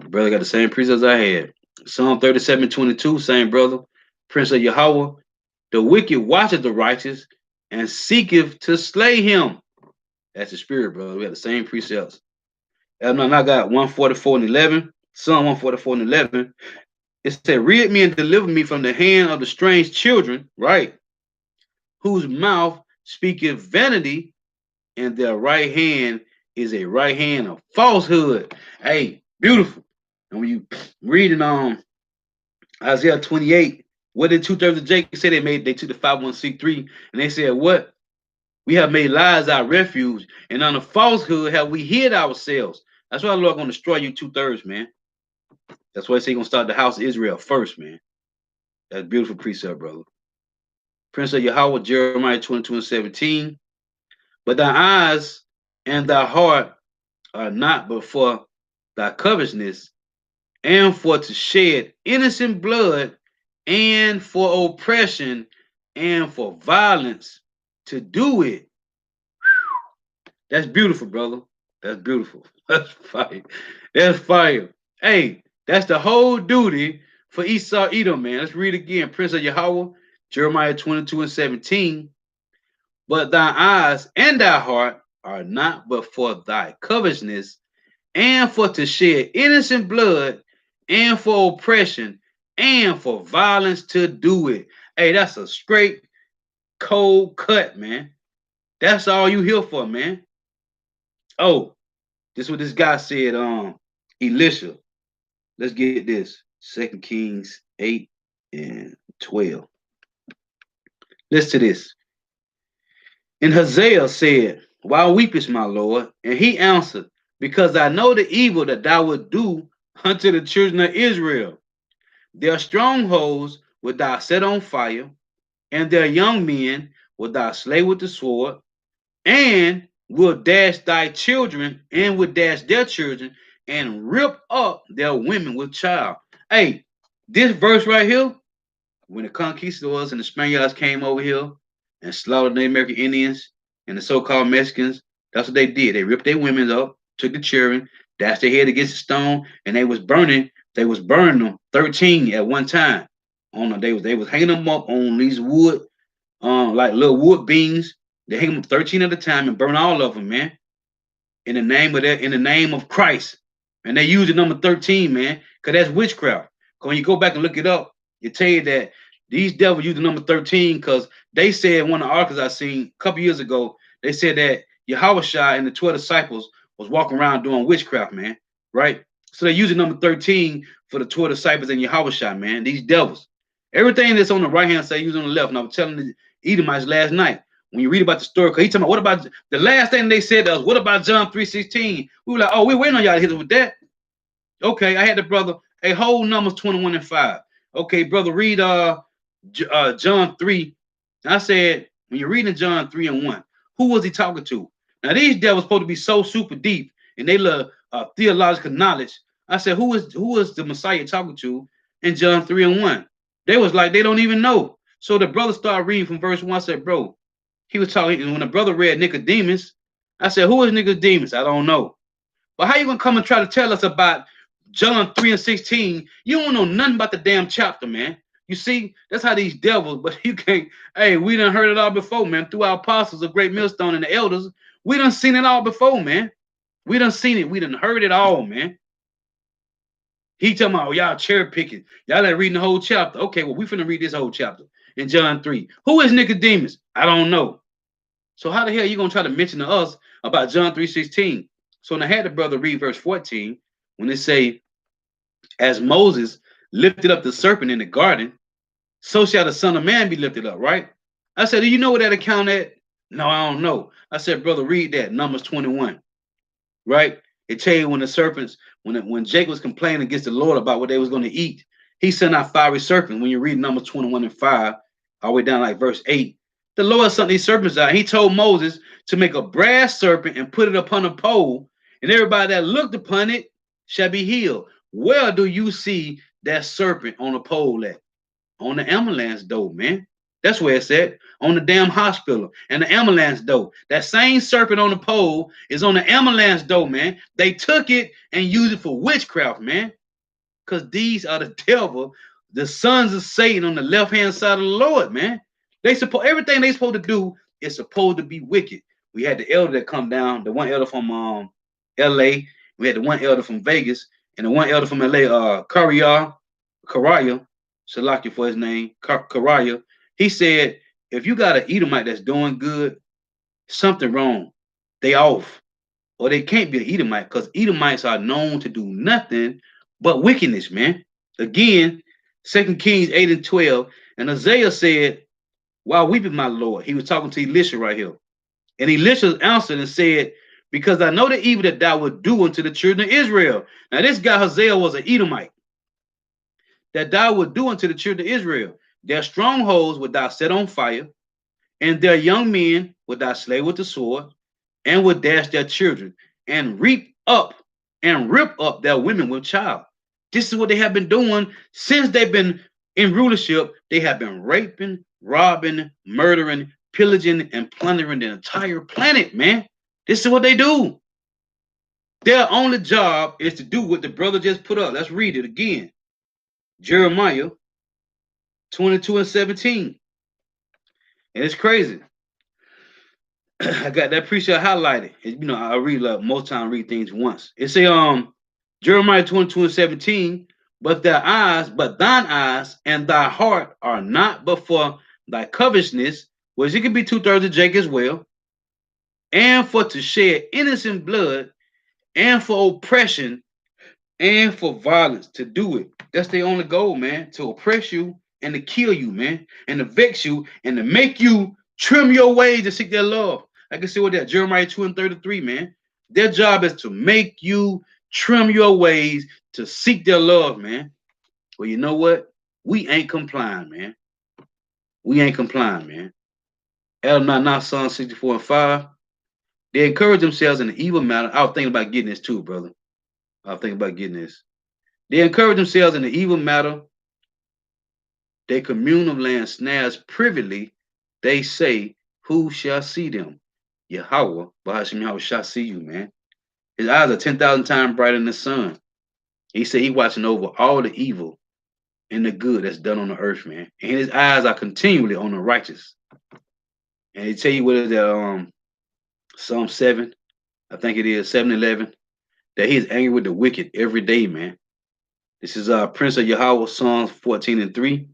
[SPEAKER 1] Brother got the same precepts I had. Psalm 37:22, same brother. Prince of Yahweh, the wicked watcheth the righteous and seeketh to slay him. That's the spirit, brother. We got the same precepts. And I got 144 and 11. Psalm 144 and 11. It said, rid me and deliver me from the hand of the strange children, right? Whose mouth speaketh vanity, and their right hand is a right hand of falsehood. Hey, beautiful. And when you reading Isaiah 28, what did 2/3 of Jacob say? They took the 501c3 and they said, what? We have made lies our refuge, and on the falsehood have we hid ourselves. That's why the Lord gonna destroy you 2/3, man. That's why I say he's gonna start the house of Israel first, man. That's beautiful precept, brother. Prince of Yahweh, Jeremiah 22 and 17. But thy eyes and thy heart are not but for thy covetousness, and for to shed innocent blood, and for oppression, and for violence to do it. That's beautiful, brother. That's beautiful. That's fire. That's fire. Hey, that's the whole duty for Esau Edom, man. Let's read again. Prince of Yahweh, Jeremiah 22 and 17. But thy eyes and thy heart are not but for thy covetousness, and for to shed innocent blood, and for oppression, and for violence to do it. Hey, that's a straight, cold cut, man. That's all you here for, man. Oh, this is what this guy said, Elisha. Let's get this. 2 Kings 8 and 12. Listen to this. And Hazael said, why weepest, my Lord? And he answered, because I know the evil that thou wilt do unto the children of Israel. Their strongholds wilt thou set on fire, and their young men wilt thou slay with the sword, and will dash thy children, and will dash their children, and rip up their women with child. Hey, this verse right here, when the conquistadors and the Spaniards came over here and slaughtered the American Indians and the so-called Mexicans, that's what they did. They ripped their women up, took the children, dashed their head against the stone, and they was burning them 13 at one time. They was hanging them up on these wood, like little wood beams. They hang them 13 at a time and burn all of them, man. In the name of Christ. And they use the number 13, man, because that's witchcraft. Because when you go back and look it up, it tell you that these devils use the number 13 because they said, one of the articles I seen a couple years ago, they said that Yahushua and the 12 disciples was walking around doing witchcraft, man. Right? So they use the number 13 for the 12 disciples and Yahushua, man. These devils. Everything that's on the right hand side, use on the left. And I was telling the Edomites last night, when you read about the story, because he talking about, what about the last thing they said to us? What about John 3:16? We were like, oh, we're waiting on y'all to hit us with that. Okay, I had the brother a whole Numbers 21 and 5. Okay, brother, read John 3. I said, when you're reading John 3 and 1, who was he talking to? Now, these devils supposed to be so super deep and they love theological knowledge. I said, who is the Messiah talking to in John 3 and 1? They was like, they don't even know. So the brother started reading from verse 1. I said, bro, he was talking, and when the brother read Nicodemus, I said, who is Nicodemus? I don't know. But how you gonna come and try to tell us about John 3 and 16? You don't know nothing about the damn chapter, man. You see, that's how these devils, but you can't. Hey, we done heard it all before, man. Through our apostles of Great Millstone and the elders, we done seen it all before, man. We done seen it. We done heard it all, man. He talking about, oh, y'all cherry picking. Y'all ain't reading the whole chapter. Okay, well, we finna read this whole chapter in John 3. Who is Nicodemus? I don't know. So how the hell you gonna try to mention to us about John 3:16? So when I had the brother read verse 14, when they say, as Moses lifted up the serpent in the garden, so shall the Son of Man be lifted up, right? I said, do you know what that account at? No, I don't know. I said, brother, read that, Numbers 21, right? It tell you when the serpents, when Jacob was complaining against the Lord about what they was going to eat, he sent out fiery serpents. When you read Numbers 21 and 5, all the way down like verse 8, the Lord sent these serpents out. He told Moses to make a brass serpent and put it upon a pole, and everybody that looked upon it shall be healed. Where do you see that serpent on a pole at? On the ambulance door, man. That's where it's at. On the damn hospital and the ambulance door. That same serpent on the pole is on the ambulance door, man. They took it and used it for witchcraft, man. Because these are the devil, the sons of Satan on the left hand side of the Lord, man. They suppose everything they supposed to do is supposed to be wicked. We had the elder that come down, the one elder from LA. We had the one elder from Vegas, and the one elder from LA, Karaya, Shalaki for his name, Karaya. He said, if you got an Edomite that's doing good, something wrong. They off. Or they can't be an Edomite because Edomites are known to do nothing but wickedness, man. Again, 2 Kings 8 and 12. And Isaiah said, while weeping, my Lord, he was talking to Elisha right here. And Elisha answered and said, because I know the evil that thou would do unto the children of Israel. Now, this guy, Hosea, was an Edomite. That thou would do unto the children of Israel. Their strongholds would thou set on fire, and their young men would thou slay with the sword, and would dash their children, and rip up their women with child. This is what they have been doing since they've been in rulership. They have been raping, robbing, murdering, pillaging, and plundering the entire planet, man. This is what they do. Their only job is to do what the brother just put up. Let's read it again. Jeremiah 22 and 17. And it's crazy. I got that precept highlighted. You know, I read most time read things once. It say Jeremiah 22 and 17, but thine eyes and thy heart are not but for thy covetousness, which it could be two-thirds of Jake as well, and for to shed innocent blood, and for oppression, and for violence to do it. That's their only goal, man, to oppress you and to kill you, man, and to vex you and to make you trim your ways to seek their love. I can see what that Jeremiah 2 and 33, man. Their job is to make you trim your ways to seek their love, man. Well, you know what? We ain't complying, man. We ain't complying, man. Adam not Psalm 64 and 5. They encourage themselves in the evil matter. I was thinking about getting this too, brother. I was thinking about getting this. They encourage themselves in the evil matter. They commune of land snares privily. They say, who shall see them? Yahweh, Bahashim Yahweh shall see you, man. His eyes are 10,000 times brighter than the sun. He said he watching over all the evil and the good that's done on the earth, man. And his eyes are continually on the righteous. And he tell you what is that Psalm 7, I think it is 7:11, that he is angry with the wicked every day, man. This is Prince of Yahweh, Psalms 14 and 3.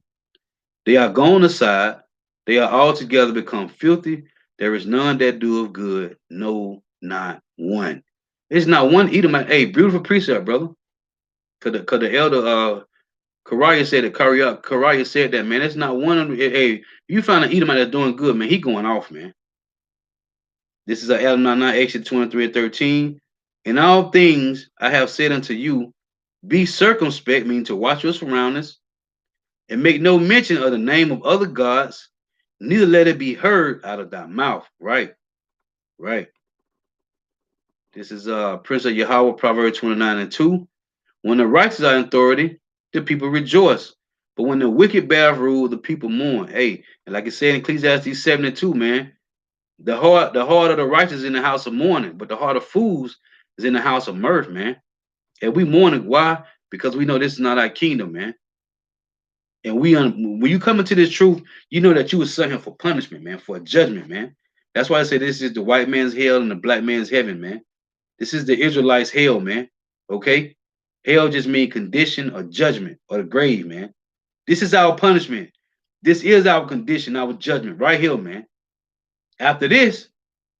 [SPEAKER 1] They are gone aside, they are altogether become filthy. There is none that do of good, no, not one. There's not one Edomite. Hey, beautiful precept, brother. Cause the elder Karaya said that Karaya said that, man. It's not one of them. Hey, you find an Edomite that's doing good, man. He going off, man. This is Adam 9 Exodus 23 and 13. In all things I have said unto you, Be circumspect, meaning to watch your surroundings, and make no mention of the name of other gods, neither let it be heard out of thy mouth. Right, right. This is Prince of Yahweh, Proverbs 29 and 2. When the righteous are in authority, the people rejoice. But when the wicked bear rule, the people mourn. Hey, and like it said in Ecclesiastes 72, man, the heart of the righteous is in the house of mourning, but the heart of fools is in the house of mirth, man. And we mourning. Why? Because we know this is not our kingdom, man. And when you come into this truth, you know that you were sent here for punishment, man, for a judgment, man. That's why I say this is the white man's hell and the black man's heaven, man. This is the Israelites' hell, man. Okay? Hell just means condition or judgment or the grave, man. This is our punishment. This is our condition, our judgment, right here, man. After this,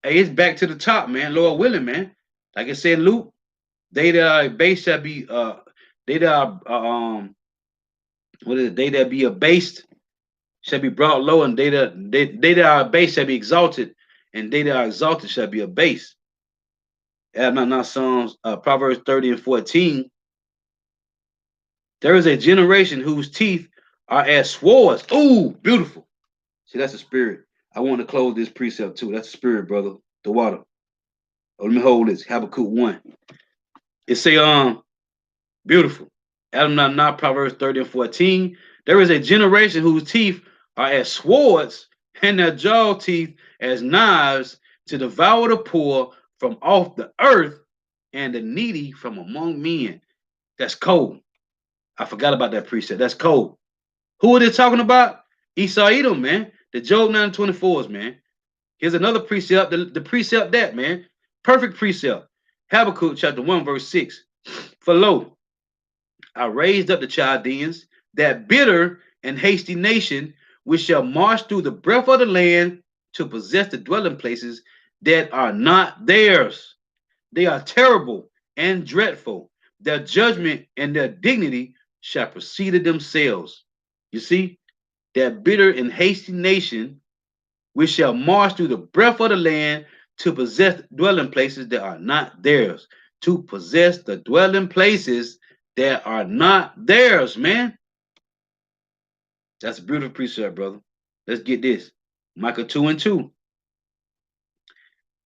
[SPEAKER 1] hey, it's back to the top, man. Lord willing, man. Like I said, Luke, they that are abased shall be they that are what is it? They that be abased shall be brought low, and they that are abased shall be exalted, and they that are exalted shall be abased. Not Psalms, Proverbs 30 and 14. There is a generation whose teeth are as swords. Ooh, beautiful. See, that's the spirit. I want to close this precept too. That's the spirit, brother. The water. Oh, let me hold this. Habakkuk 1. It say, beautiful. Adam not Proverbs 30 and 14. There is a generation whose teeth are as swords, and their jaw teeth as knives to devour the poor from off the earth and the needy from among men. That's cold. I forgot about that precept. That's cold. Who are they talking about? Esau Edom, man. The Job 9:24s, man. Here's another precept, the precept that, man. Perfect precept. Habakkuk chapter 1, verse 6. For lo, I raised up the Chaldeans, that bitter and hasty nation, which shall march through the breadth of the land to possess the dwelling places that are not theirs. They are terrible and dreadful. Their judgment and their dignity shall proceed of themselves. You see, that bitter and hasty nation, which shall march through the breadth of the land to possess dwelling places that are not theirs. To possess the dwelling places that are not theirs, man. That's a beautiful precept, brother. Let's get this. Micah 2 and 2.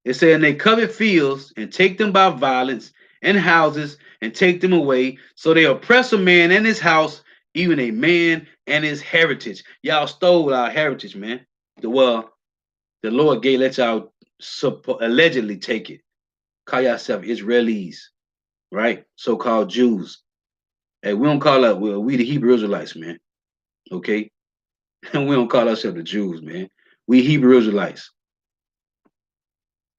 [SPEAKER 1] It said, and they covet fields and take them by violence, and houses and take them away. So they oppress a man and his house, even a man and his heritage. Y'all stole our heritage, man. The Lord gave, let y'all allegedly take it. Call yourself Israelis, right? So-called Jews. Hey, we don't call us, well, we the Hebrew Israelites, man. Okay? And we don't call ourselves the Jews, man. We Hebrew Israelites.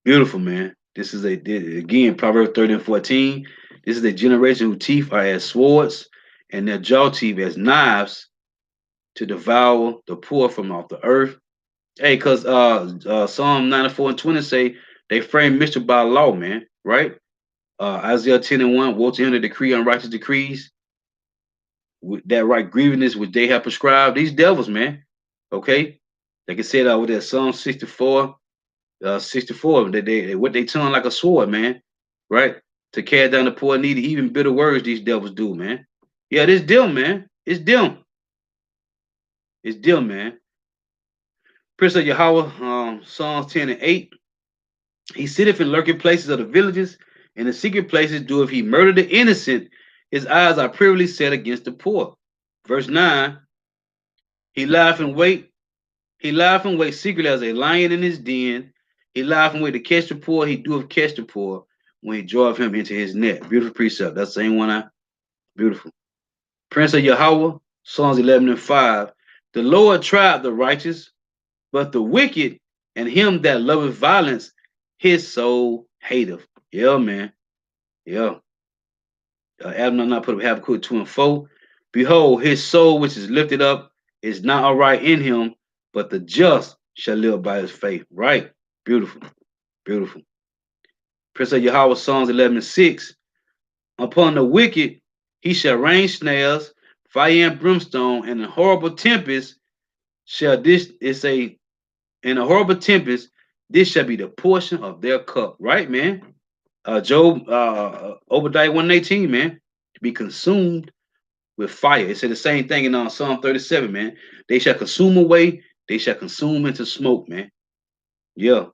[SPEAKER 1] Beautiful, man. This is again, Proverbs 30 and 14. This is a generation whose teeth are as swords and their jaw teeth as knives to devour the poor from off the earth. Hey, because Psalm 94 and 20 say they frame mischief by law, man, right? Isaiah 10 and 1, woe to him that decree unrighteous decrees, with that right grievousness which they have prescribed. These devils, man, okay? Like I said, with that Psalm 64, 64, they what they tongue like a sword, man, right? To cast down the poor and needy, even bitter words these devils do, man. Yeah, this them, man. It's them. It's them, man. Prince of Yahweh, Psalms 10 and 8. He sitteth in lurking places of the villages, and in secret places doeth he murder the innocent. His eyes are privily set against the poor. Verse 9, he lieth and wait. He lieth and wait secretly as a lion in his den. He lieth and wait to catch the poor. He doeth catch the poor when he draweth him into his net. Beautiful precept. That's the same one. Beautiful. Prince of Yahweh, Psalms 11 and 5. The Lord tried the righteous, but the wicked and him that loveth violence, his soul hateth. Yeah, man. Yeah. Adam not put up Habakkuk 2 and 4. Behold, his soul which is lifted up is not all right in him, but the just shall live by his faith. Right. Beautiful. Beautiful. Prince of Yahweh, Psalms 11 and 6. Upon the wicked he shall rain snares, fire and brimstone, and a horrible tempest shall this is a in a horrible tempest, this shall be the portion of their cup. Right, man? Job, Obadiah 118, man. be consumed with fire. It said the same thing in Psalm 37, man. They shall consume away, they shall consume into smoke, man. Yeah.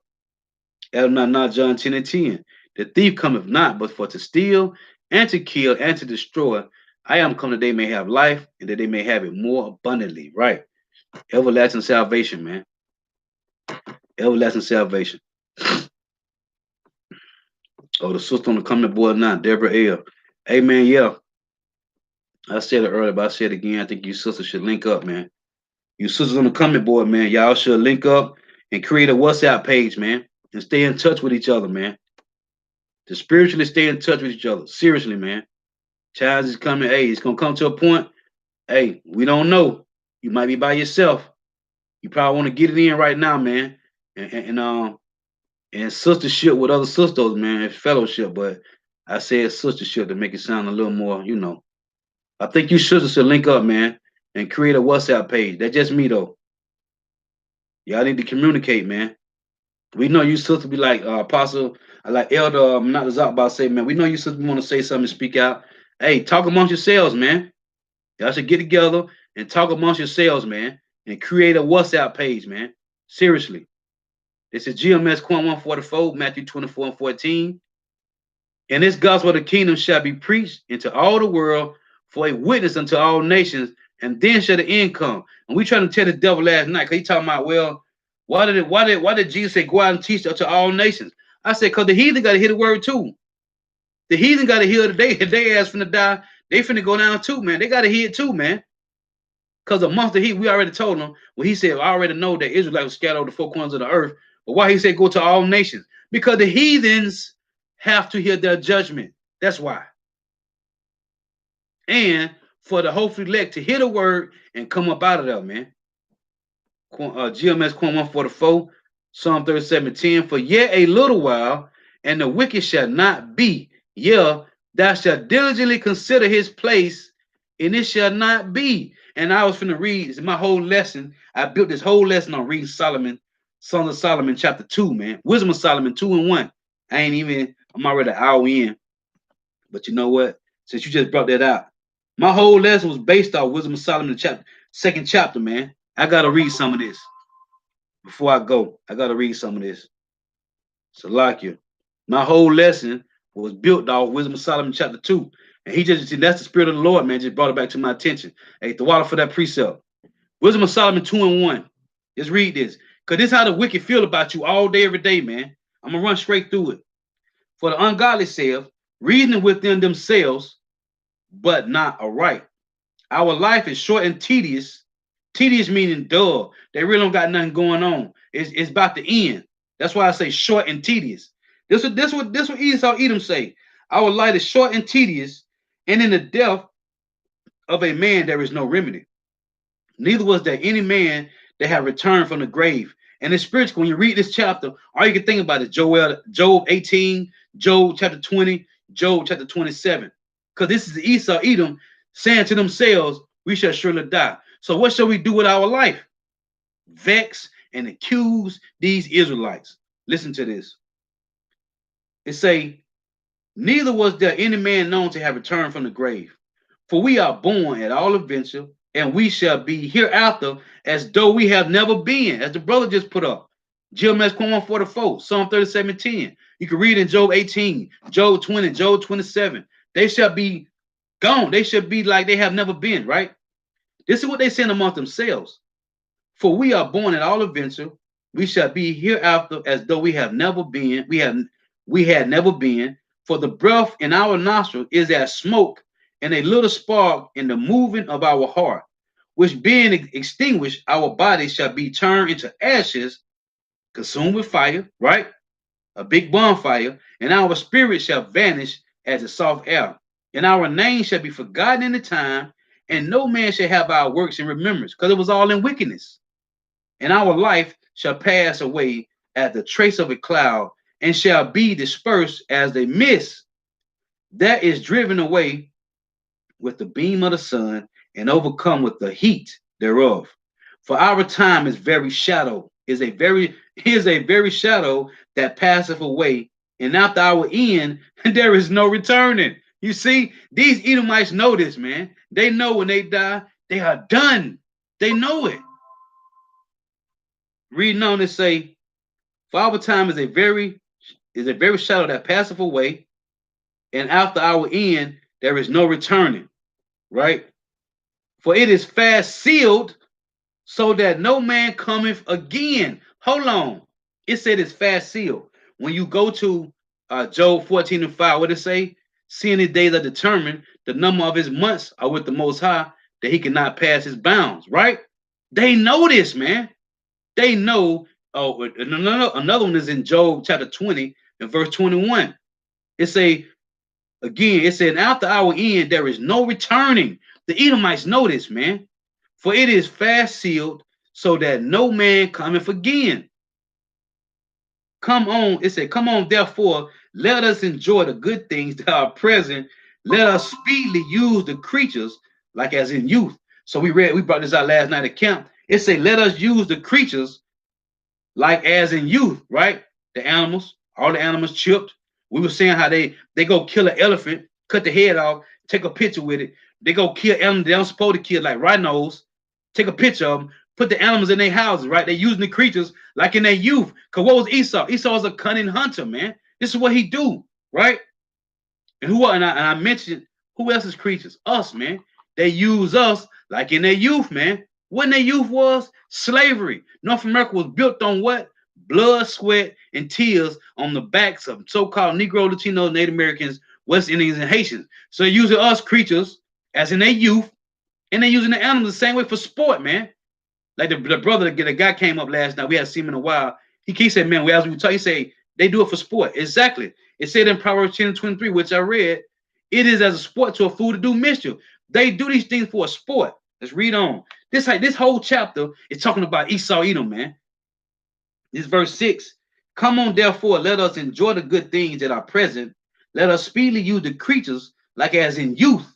[SPEAKER 1] Not John 10 and 10. The thief cometh not, but for to steal and to kill and to destroy. I am come that they may have life and that they may have it more abundantly. Right. Everlasting salvation, man. Everlasting salvation. Oh, the sister on the coming board now, Deborah L. Hey, man, yeah. I said it earlier, but I said it again. I think you sisters should link up, man. You sisters on the comment board, man, y'all should link up and create a WhatsApp page, man, and stay in touch with each other, man. To spiritually stay in touch with each other. Seriously, man. Child is coming. Hey, it's gonna come to a point. Hey, we don't know. You might be by yourself. You probably want to get it in right now, man. And sistership with other sisters, man. It's fellowship, but I said sistership to make it sound a little more, I think you sisters should link up, man, and create a WhatsApp page. That's just me though. Y'all need to communicate, man. We know you sisters be like Apostle, like Elder, not about say, man. We know you sisters want to say something, speak out. Hey, talk amongst yourselves, man. Y'all should get together and talk amongst yourselves, man, and create a WhatsApp page, man. Seriously. This is GMS Quant 144, Matthew 24 and 14. And this gospel of the kingdom shall be preached into all the world for a witness unto all nations, and then shall the end come. And we trying to tell the devil last night, because he talking about, well, why did Jesus say go out and teach to all nations? I said, because the heathen got to hear the word too. The heathen got to hear the day. If they ass finna die, they finna go down too, man. They got to hear it too, man. Because amongst the heat, we already told them. Well, he said, I already know that Israel was scattered over the four corners of the earth. But why he said go to all nations? Because the heathens have to hear their judgment. That's why. And for the hopefully elect to hear the word and come up out of there, man. GMS Quant 144, Psalm 37:10. For yet a little while, and the wicked shall not be. Yeah, thou shalt diligently consider his place, and it shall not be. And I was finna read my whole lesson. I built this whole lesson on reading Solomon, Song of Solomon, chapter 2, man. Wisdom of Solomon 2 and 1. I'm already an hour in. But you know what? Since you just brought that out, my whole lesson was based off Wisdom of Solomon, second chapter, man. I gotta read some of this before I go. I gotta read some of this. Salakia. My whole lesson was built off Wisdom of Solomon, chapter 2. And that's the spirit of the Lord, man. Just brought it back to my attention. Hey, the water for that precept. Wisdom of Solomon 2 and 1. Just read this. Because this is how the wicked feel about you all day, every day, man. I'm going to run straight through it. For the ungodly self, reasoning within themselves, but not aright. Our life is short and tedious. Tedious meaning dull. They really don't got nothing going on. It's about to end. That's why I say short and tedious. This what Esau Edom say. Our life is short and tedious, and in the death of a man there is no remedy. Neither was there any man that had returned from the grave. And in spiritual, when you read this chapter, all you can think about is Job 18, Job chapter 20, Job chapter 27. Because this is Esau Edom saying to themselves, we shall surely die. So what shall we do with our life? Vex and accuse these Israelites. Listen to this. It say, neither was there any man known to have returned from the grave. For we are born at all adventure, and we shall be hereafter as though we have never been, as the brother just put up. GMS 144, Psalm 37:10. You can read in Job 18, Job 20, Job 27. They shall be gone. They shall be like they have never been, right? This is what they saying amongst themselves. For we are born at all adventure, we shall be hereafter as though we have never been. We had never been. For the breath in our nostril is as smoke, and a little spark in the moving of our heart, which being extinguished, our bodies shall be turned into ashes, consumed with fire, right? A big bonfire, and our spirit shall vanish as a soft air, and our name shall be forgotten in the time, and no man shall have our works in remembrance, because it was all in wickedness. And our life shall pass away as the trace of a cloud, and shall be dispersed as the mist that is driven away with the beam of the sun and overcome with the heat thereof. For our time is very shadow, is a very shadow that passeth away, and after our end, there is no returning. You see, these Edomites know this, man. They know when they die, they are done. They know it. Reading on to say, for our time is a very shadow that passeth away, and after our end there is no returning. Right? For it is fast sealed, so that no man cometh again. Hold on. It said it's fast sealed. When you go to Job 14:5, what it say? Seeing his days are determined, the number of his months are with the Most High, that he cannot pass his bounds, right? They know this, man. They know. Oh, another one is in Job chapter 20 and verse 21. It say, again, it said, after our end, there is no returning. The Edomites know this, man. For it is fast sealed, so that no man cometh again. Come on, it said, come on, therefore, let us enjoy the good things that are present. Let us speedily use the creatures like as in youth. So we brought this out last night at camp. It said, let us use the creatures like as in youth, right? The animals, all the animals chipped. We were saying how they go kill an elephant, cut the head off, take a picture with it. They go kill animals they don't supposed to kill, like rhinos, take a picture of them, put the animals in their houses, right? They're using the creatures like in their youth. Because what was Esau? Esau was a cunning hunter, man. This is what he do, right? And I mentioned who else's creatures? Us, man. They use us like in their youth, man. When their youth was slavery. North America was built on what? Blood, sweat, and tears on the backs of so-called Negro, Latino, Native Americans, West Indians, and Haitians. So they're using us creatures as in their youth, and they're using the animals the same way for sport, man. Like the brother, the guy came up last night. We hadn't seen him in a while. He said, man, as we talk, he say they do it for sport. Exactly. It said in Proverbs 10:23, which I read, it is as a sport to a fool to do mischief. They do these things for a sport. Let's read on. This whole chapter is talking about Esau Edom, man. This verse 6. Come on, therefore, let us enjoy the good things that are present. Let us speedily use the creatures like as in youth.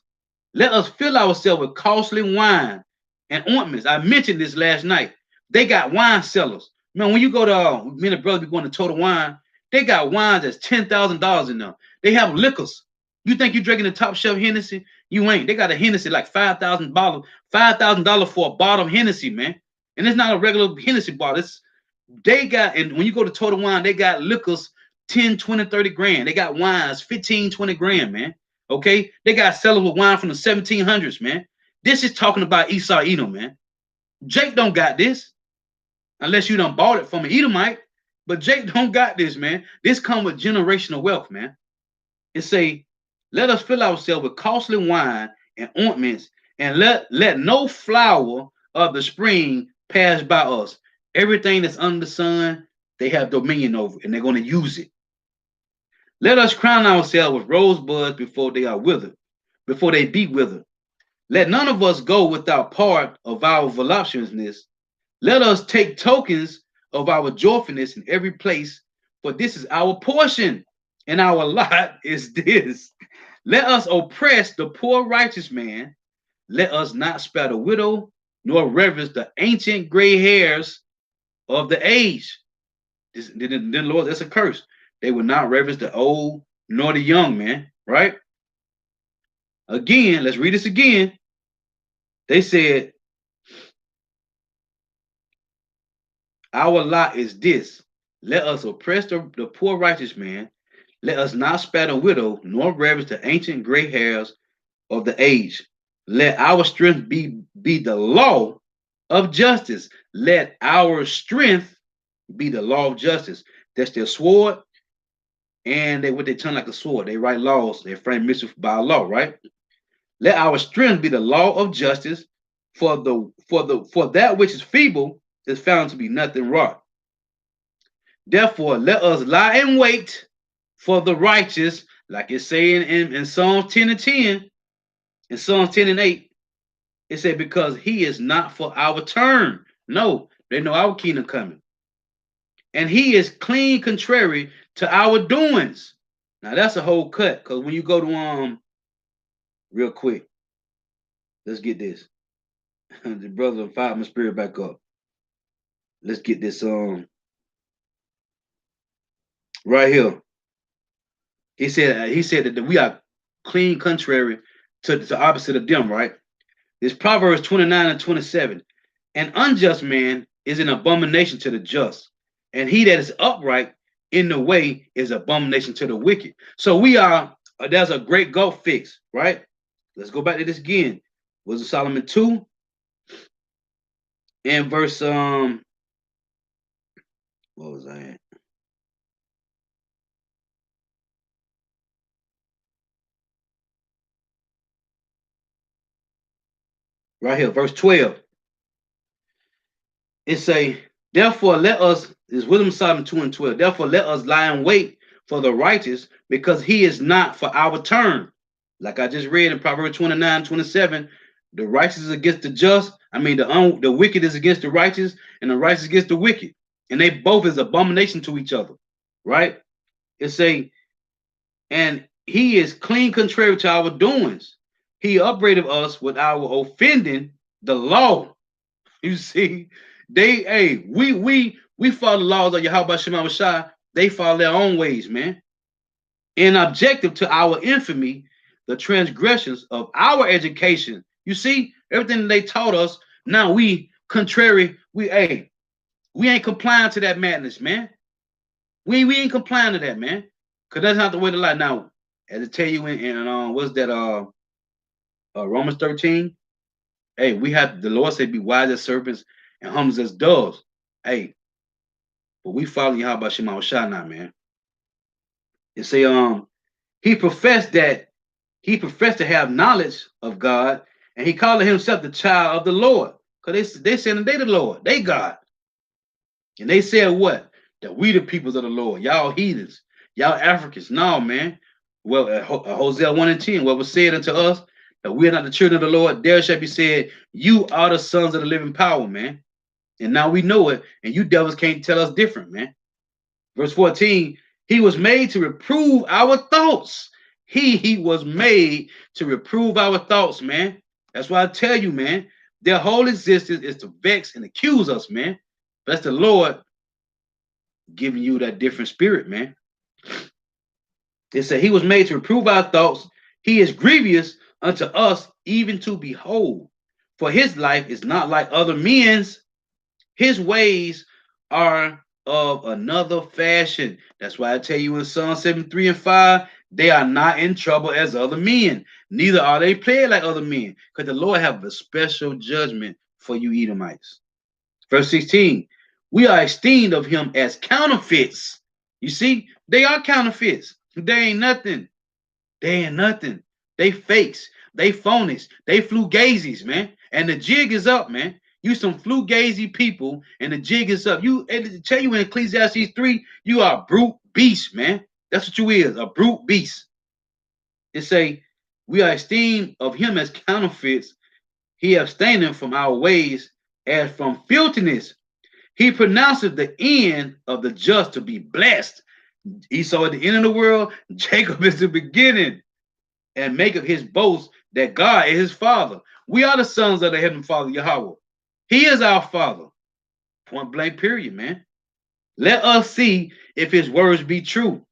[SPEAKER 1] Let us fill ourselves with costly wine and ointments. I mentioned this last night. They got wine cellars. Man, when you go to me and the brother be going to Total Wine, they got wines that's $10,000 in them. They have liquors. You think you're drinking the top shelf Hennessy? You ain't. They got a Hennessy like $5,000 for a bottle of Hennessy, man. And it's not a regular Hennessy bottle. And when you go to Total Wine, they got liquors 10, 20, 30 grand. They got wines 15, 20 grand, man. Okay, they got sellers with wine from the 1700s, man. This is talking about Esau Edom, man. Jake don't got this unless you done bought it from an Edomite. But Jake don't got this, man. This come with generational wealth, man. It say, let us fill ourselves with costly wine and ointments, and let no flower of the spring pass by us. Everything that's under the sun, they have dominion over, and they're going to use it. Let us crown ourselves with rosebuds before they are withered, before they be withered. Let none of us go without part of our voluptuousness. Let us take tokens of our joyfulness in every place, for this is our portion, and our lot is this. Let us oppress the poor righteous man. Let us not spare the widow, nor reverence the ancient gray hairs of the age. Then, Lord, that's a curse. They will not reverence the old nor the young, man, right? Again, let's read this again. They said, our lot is this. Let us oppress the poor righteous man. Let us not spare the widow, nor reverence the ancient gray hairs of the age. Let our strength be the law of justice. Let our strength be the law of justice. That's their sword, and they turn like a sword. They write laws. They frame mischief by law, right? Let our strength be the law of justice. For that which is feeble is found to be nothing wrought. Therefore, let us lie in wait for the righteous, like it's saying in Psalms 10 and 10, in Psalms 10 and 8. It said, because he is not for our turn. No, they know our kingdom coming. And he is clean contrary to our doings. Now that's a whole cut, because when you go to real quick, let's get this. The brother fired my spirit back up. Let's get this right here. He said that we are clean contrary to the opposite of them, right? This Proverbs 29 and 27. An unjust man is an abomination to the just, and he that is upright in the way is abomination to the wicked. So we are, there's a great gulf fix, right? Let's go back to this again. Was it Solomon 2 and verse what was I at? Right here, verse 12. It say, therefore let us, is Wisdom Solomon 2 and 12. Therefore let us lie in wait for the righteous, because he is not for our turn. Like I just read in Proverbs 29, 27, the righteous is against the just. I mean, the wicked is against the righteous, and the righteous against the wicked. And they both is abomination to each other, right? It say, and he is clean contrary to our doings. He upbraided us with our offending the law. You see, they hey, we follow the laws of Yahweh Shema Shai. They follow their own ways, man. And objective to our infamy, the transgressions of our education. You see, everything they taught us, now we contrary, we ain't complying to that madness, man. We ain't complying to that, man. Cause that's not the way to lie. Now, as I tell you in what's that Romans 13? Hey, we have the Lord said be wise as serpents and humble as doves. Hey, but we follow Yahweh Shema Shai now, man. It say he professed to have knowledge of God, and he called himself the child of the Lord. Because they saying they the Lord, they God. And they said what? That we the peoples of the Lord. Y'all heathens, y'all Africans. No, man. Well, Hosea 1 and 10, what was said unto us, that we are not the children of the Lord, there shall be said, you are the sons of the living power, man. And now we know it, and you devils can't tell us different, man. Verse 14, he was made to reprove our thoughts. He was made to reprove our thoughts, man. That's why I tell you, man, their whole existence is to vex and accuse us, man. That's the Lord giving you that different spirit, man. It said he was made to reprove our thoughts. He is grievous unto us, even to behold. For his life is not like other men's. His ways are of another fashion. That's why I tell you in Psalm 73 and 5, they are not in trouble as other men. Neither are they plagued like other men. Because the Lord have a special judgment for you Edomites. Verse 16, we are esteemed of him as counterfeits. You see, they are counterfeits. They ain't nothing. They ain't nothing. They fakes. They phonies. They flugazis, man. And the jig is up, man. You some flugazy people, and the jig is up. You tell you in Ecclesiastes 3, you are a brute beast, man. That's what you is, a brute beast. It say, we are esteemed of him as counterfeits. He abstaineth from our ways as from filthiness. He pronounceth the end of the just to be blessed. Esau at the end of the world, Jacob is the beginning, and maketh his boast that God is his father. We are the sons of the heavenly Father, Yahweh. He is our father. Point blank, period, man. Let us see if his words be true.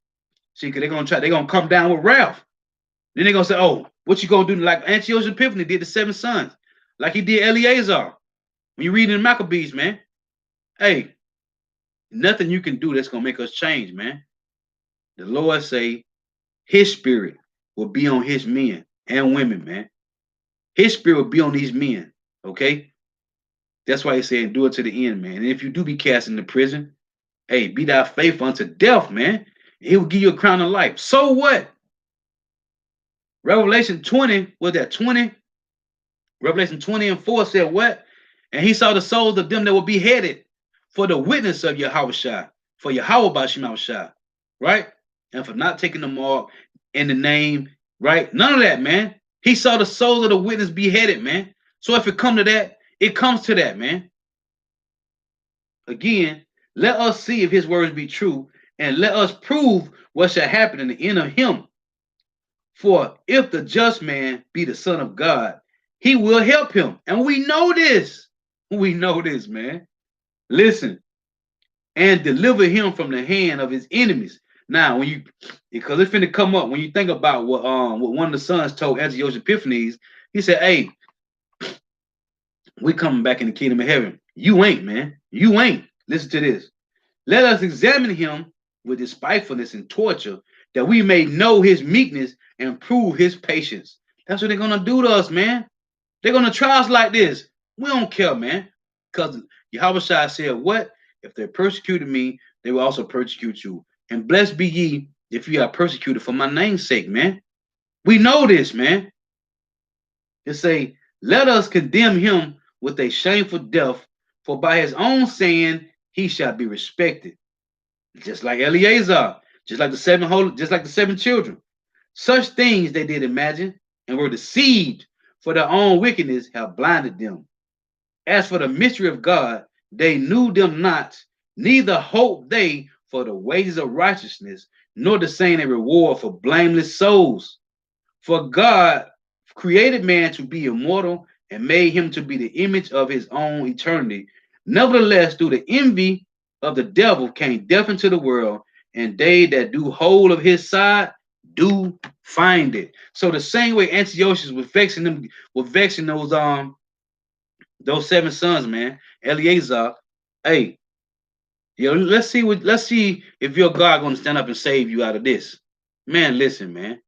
[SPEAKER 1] See, because they're gonna come down with Ralph. Then they're gonna say, oh, what you gonna do? Like Antiochus Epiphanes did the 7 sons, like he did Eleazar. When you read in Maccabees, man, hey, nothing you can do that's gonna make us change, man. The Lord say his spirit will be on his men and women, man. His spirit will be on these men, okay? That's why he said, do it to the end, man. And if you do be cast into prison, hey, be thou faithful unto death, man. He will give you a crown of life. So what? Revelation 20, was that 20? Revelation 20 and 4 said what? And he saw the souls of them that were beheaded for the witness of Yahweh Shai, for Yahweh Bashim Shai, right? And for not taking the mark in the name, right? None of that, man. He saw the souls of the witness beheaded, man. So if it come to that, it comes to that, man. Again, let us see if his words be true, and let us prove what shall happen in the end of him. For if the just man be the son of God, he will help him. And we know this. We know this, man. Listen, and deliver him from the hand of his enemies.
[SPEAKER 2] Now, when you, because it's finna come up when you think about what one of the sons told Antiochus Epiphanes, he said, "Hey, we coming back in the kingdom of heaven. You ain't, man. You ain't. Listen to this. Let us examine him with his spitefulness and torture, that we may know his meekness and prove his patience." That's what they're gonna do to us, man. They're gonna try us like this. We don't care, man. Because Yahweh Shai said, "What? If they persecuted me, they will also persecute you. And blessed be ye if you are persecuted for my name's sake," man. We know this, man. It say, "Let us condemn him with a shameful death, for by his own saying he shall be respected." Just like Eleazar, just like the seven children. Such things they did imagine and were deceived, for their own wickedness have blinded them. As for the mystery of God, they knew them not, neither hoped they for the wages of righteousness, nor the same a reward for blameless souls. For God created man to be immortal and made him to be the image of his own eternity. Nevertheless, through the envy of the devil came death into the world, and they that do hold of his side do find it. So the same way Antiochus was vexing them, was vexing those seven sons, man. Eleazar, hey, yo, let's see if your God gonna stand up and save you out of this. Man, listen, man.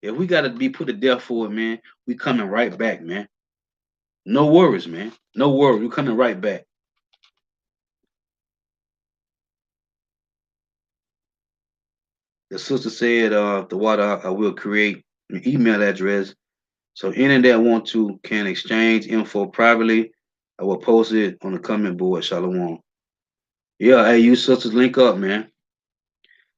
[SPEAKER 2] If we gotta be put to death for it, man, we coming right back, man. No worries, man. No worries. We coming right back. The sister said, the water I will create an email address so any that want to can exchange info privately. I will post it on the comment board. Shalom. Yeah, hey, you sisters, link up, man.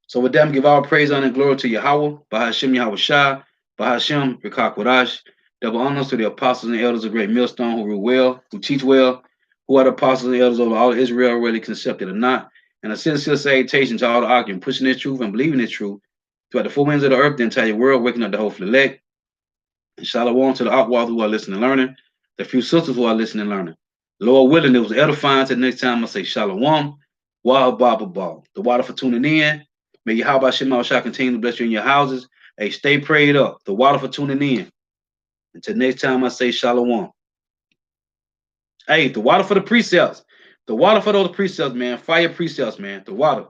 [SPEAKER 2] So with them, give all praise, honor, and glory to Yahweh, Bahashem Yahweh Shah, Bahashem Rikakwadash. Double honors to the apostles and elders of Great Millstone who rule well, who teach well, who are the apostles and elders over all Israel, whether accepted or not. And a sincere salutation to all the arguing, pushing this truth and believing this truth throughout the four winds of the earth, the entire world, waking up the hopeful elect. And shalom to the outlaws who are listening and learning, the few sisters who are listening and learning. Lord willing, it was edifying. Till next time, I say shalom. Wa Baba Ba. The water for tuning in. May Yahweh Shema Shah continue to bless you in your houses. Hey, stay prayed up. The water for tuning in. Until next time, I say shalom. Hey, the water for the precepts. The water for those precepts, man. Fire precepts, man. The water.